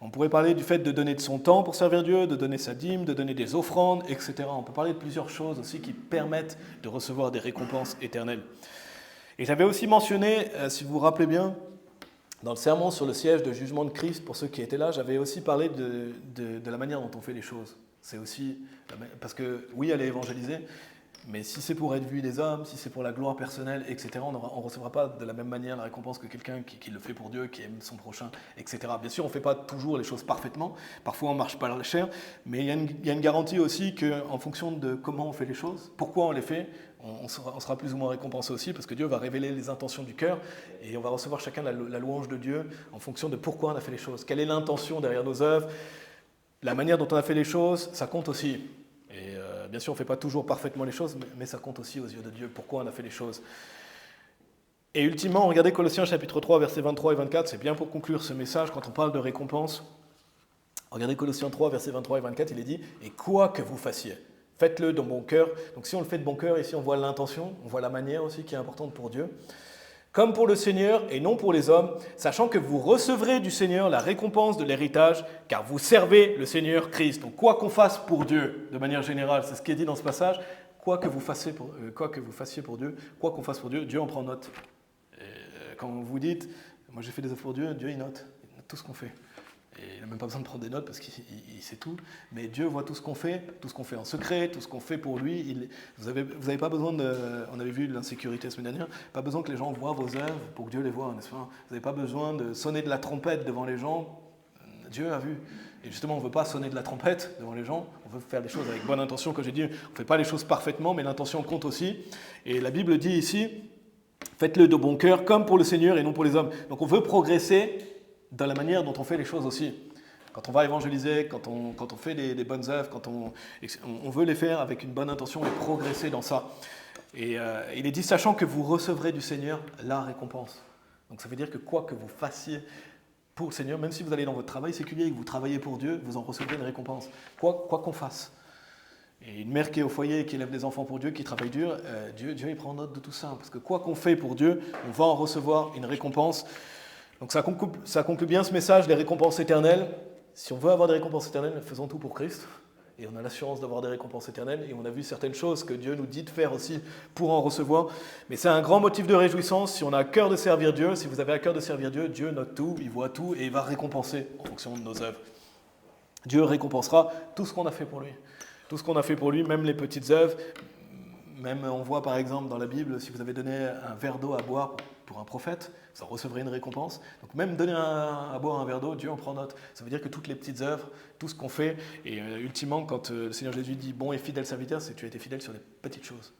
On pourrait parler du fait de donner de son temps pour servir Dieu, de donner sa dîme, de donner des offrandes, etc. On peut parler de plusieurs choses aussi qui permettent de recevoir des récompenses éternelles. Et j'avais aussi mentionné, si vous vous rappelez bien, dans le sermon sur le siège de jugement de Christ, pour ceux qui étaient là, j'avais aussi parlé de la manière dont on fait les choses. C'est aussi, parce que oui, aller évangéliser, mais si c'est pour être vu des hommes, si c'est pour la gloire personnelle, etc., on ne recevra pas de la même manière la récompense que quelqu'un qui le fait pour Dieu, qui aime son prochain, etc. Bien sûr, on ne fait pas toujours les choses parfaitement, parfois on ne marche pas la chair, mais il y a une garantie aussi qu'en fonction de comment on fait les choses, pourquoi on les fait, on sera plus ou moins récompensé aussi, parce que Dieu va révéler les intentions du cœur, et on va recevoir chacun la louange de Dieu en fonction de pourquoi on a fait les choses, quelle est l'intention derrière nos œuvres, la manière dont on a fait les choses, ça compte aussi. Et bien sûr, on ne fait pas toujours parfaitement les choses, mais ça compte aussi aux yeux de Dieu, pourquoi on a fait les choses. Et ultimement, regardez Colossiens chapitre 3, versets 23 et 24, c'est bien pour conclure ce message quand on parle de récompense. Regardez Colossiens 3, versets 23 et 24, il est dit « Et quoi que vous fassiez, faites-le de bon cœur. » Donc si on le fait de bon cœur, ici on voit l'intention, on voit la manière aussi qui est importante pour Dieu. « Comme pour le Seigneur et non pour les hommes, sachant que vous recevrez du Seigneur la récompense de l'héritage, car vous servez le Seigneur Christ. » Donc quoi qu'on fasse pour Dieu, de manière générale, c'est ce qui est dit dans ce passage, quoi que vous fassiez pour Dieu, quoi qu'on fasse pour Dieu, Dieu en prend note. Quand vous dites, moi j'ai fait des œuvres pour Dieu, Dieu il note tout ce qu'on fait. Et il n'a même pas besoin de prendre des notes parce qu'il sait tout. Mais Dieu voit tout ce qu'on fait en secret, tout ce qu'on fait pour lui. Vous avez pas besoin de, on avait vu l'insécurité la semaine dernière, pas besoin que les gens voient vos œuvres pour que Dieu les voie, n'est-ce pas? Vous n'avez pas besoin de sonner de la trompette devant les gens. Dieu a vu. Et justement, on ne veut pas sonner de la trompette devant les gens, on veut faire les choses avec bonne intention. Comme j'ai dit, on ne fait pas les choses parfaitement, mais l'intention compte aussi. Et la Bible dit ici, faites-le de bon cœur, comme pour le Seigneur et non pour les hommes. Donc on veut progresser dans la manière dont on fait les choses aussi. Quand on va évangéliser, quand on fait des bonnes œuvres, quand on veut les faire avec une bonne intention et progresser dans ça. Et il est dit, sachant que vous recevrez du Seigneur la récompense. Donc ça veut dire que quoi que vous fassiez pour le Seigneur, même si vous allez dans votre travail séculier et que vous travaillez pour Dieu, vous en recevrez une récompense. Quoi qu'on fasse. Et une mère qui est au foyer, qui élève des enfants pour Dieu, qui travaille dur, Dieu il prend note de tout ça. Parce que quoi qu'on fait pour Dieu, on va en recevoir une récompense. Donc ça conclut bien ce message des récompenses éternelles. Si on veut avoir des récompenses éternelles, faisons tout pour Christ. Et on a l'assurance d'avoir des récompenses éternelles. Et on a vu certaines choses que Dieu nous dit de faire aussi pour en recevoir. Mais c'est un grand motif de réjouissance. Si on a à cœur de servir Dieu, si vous avez à cœur de servir Dieu, Dieu note tout, il voit tout et il va récompenser en fonction de nos œuvres. Dieu récompensera tout ce qu'on a fait pour lui. Tout ce qu'on a fait pour lui, même les petites œuvres. Même on voit par exemple dans la Bible, si vous avez donné un verre d'eau à boire pour un prophète, vous en recevrez une récompense. Donc même donner à boire un verre d'eau, Dieu en prend note. Ça veut dire que toutes les petites œuvres, tout ce qu'on fait, et ultimement quand le Seigneur Jésus dit « bon et fidèle serviteur », c'est que tu as été fidèle sur les petites choses.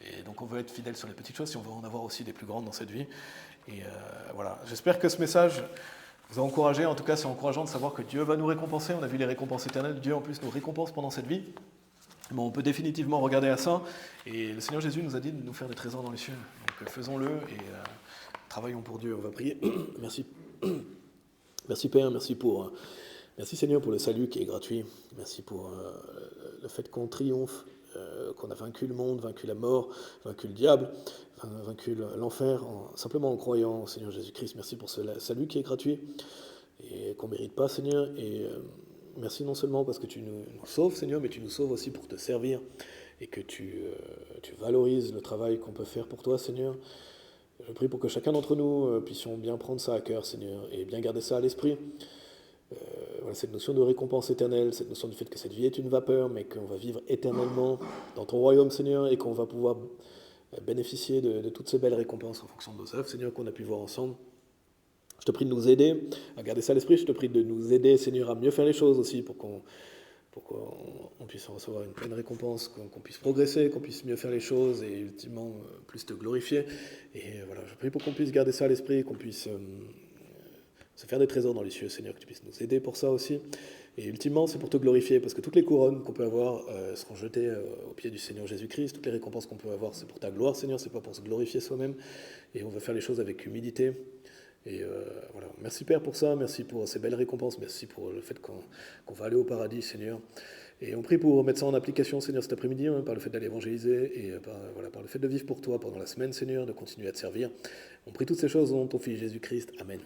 Et donc on veut être fidèle sur les petites choses si on veut en avoir aussi des plus grandes dans cette vie. Et voilà, j'espère que ce message vous a encouragé. En tout cas, c'est encourageant de savoir que Dieu va nous récompenser. On a vu les récompenses éternelles. Dieu en plus nous récompense pendant cette vie. Bon, on peut définitivement regarder à ça. Et le Seigneur Jésus nous a dit de nous faire des trésors dans les cieux. Donc faisons-le et travaillons pour Dieu. On va prier. Merci. Merci Père, merci Seigneur pour le salut qui est gratuit. Merci pour le fait qu'on triomphe, qu'on a vaincu le monde, vaincu la mort, vaincu le diable, vaincu l'enfer, simplement en croyant au Seigneur Jésus-Christ. Merci pour ce salut qui est gratuit et qu'on ne mérite pas, Seigneur. Et merci non seulement parce que tu nous sauves, Seigneur, mais tu nous sauves aussi pour te servir et que tu valorises le travail qu'on peut faire pour toi, Seigneur. Je prie pour que chacun d'entre nous puissions bien prendre ça à cœur, Seigneur, et bien garder ça à l'esprit. Voilà, cette notion de récompense éternelle, cette notion du fait que cette vie est une vapeur, mais qu'on va vivre éternellement dans ton royaume, Seigneur, et qu'on va pouvoir bénéficier de toutes ces belles récompenses en fonction de nos œuvres, Seigneur, qu'on a pu voir ensemble. Je te prie de nous aider à garder ça à l'esprit. Je te prie de nous aider, Seigneur, à mieux faire les choses aussi pour qu'on puisse recevoir une pleine récompense, qu'on puisse progresser, qu'on puisse mieux faire les choses et ultimement plus te glorifier. Et voilà, je prie pour qu'on puisse garder ça à l'esprit, qu'on puisse se faire des trésors dans les cieux, Seigneur, que tu puisses nous aider pour ça aussi. Et ultimement, c'est pour te glorifier, parce que toutes les couronnes qu'on peut avoir seront jetées aux pieds du Seigneur Jésus-Christ. Toutes les récompenses qu'on peut avoir, c'est pour ta gloire, Seigneur, c'est pas pour se glorifier soi-même. Et on va faire les choses avec humilité. Et voilà, merci Père pour ça, merci pour ces belles récompenses, merci pour le fait qu'on va aller au paradis, Seigneur. Et on prie pour mettre ça en application, Seigneur, cet après-midi, par le fait d'aller évangéliser et par le fait de vivre pour toi pendant la semaine, Seigneur, de continuer à te servir. On prie toutes ces choses au nom de ton Fils Jésus-Christ. Amen.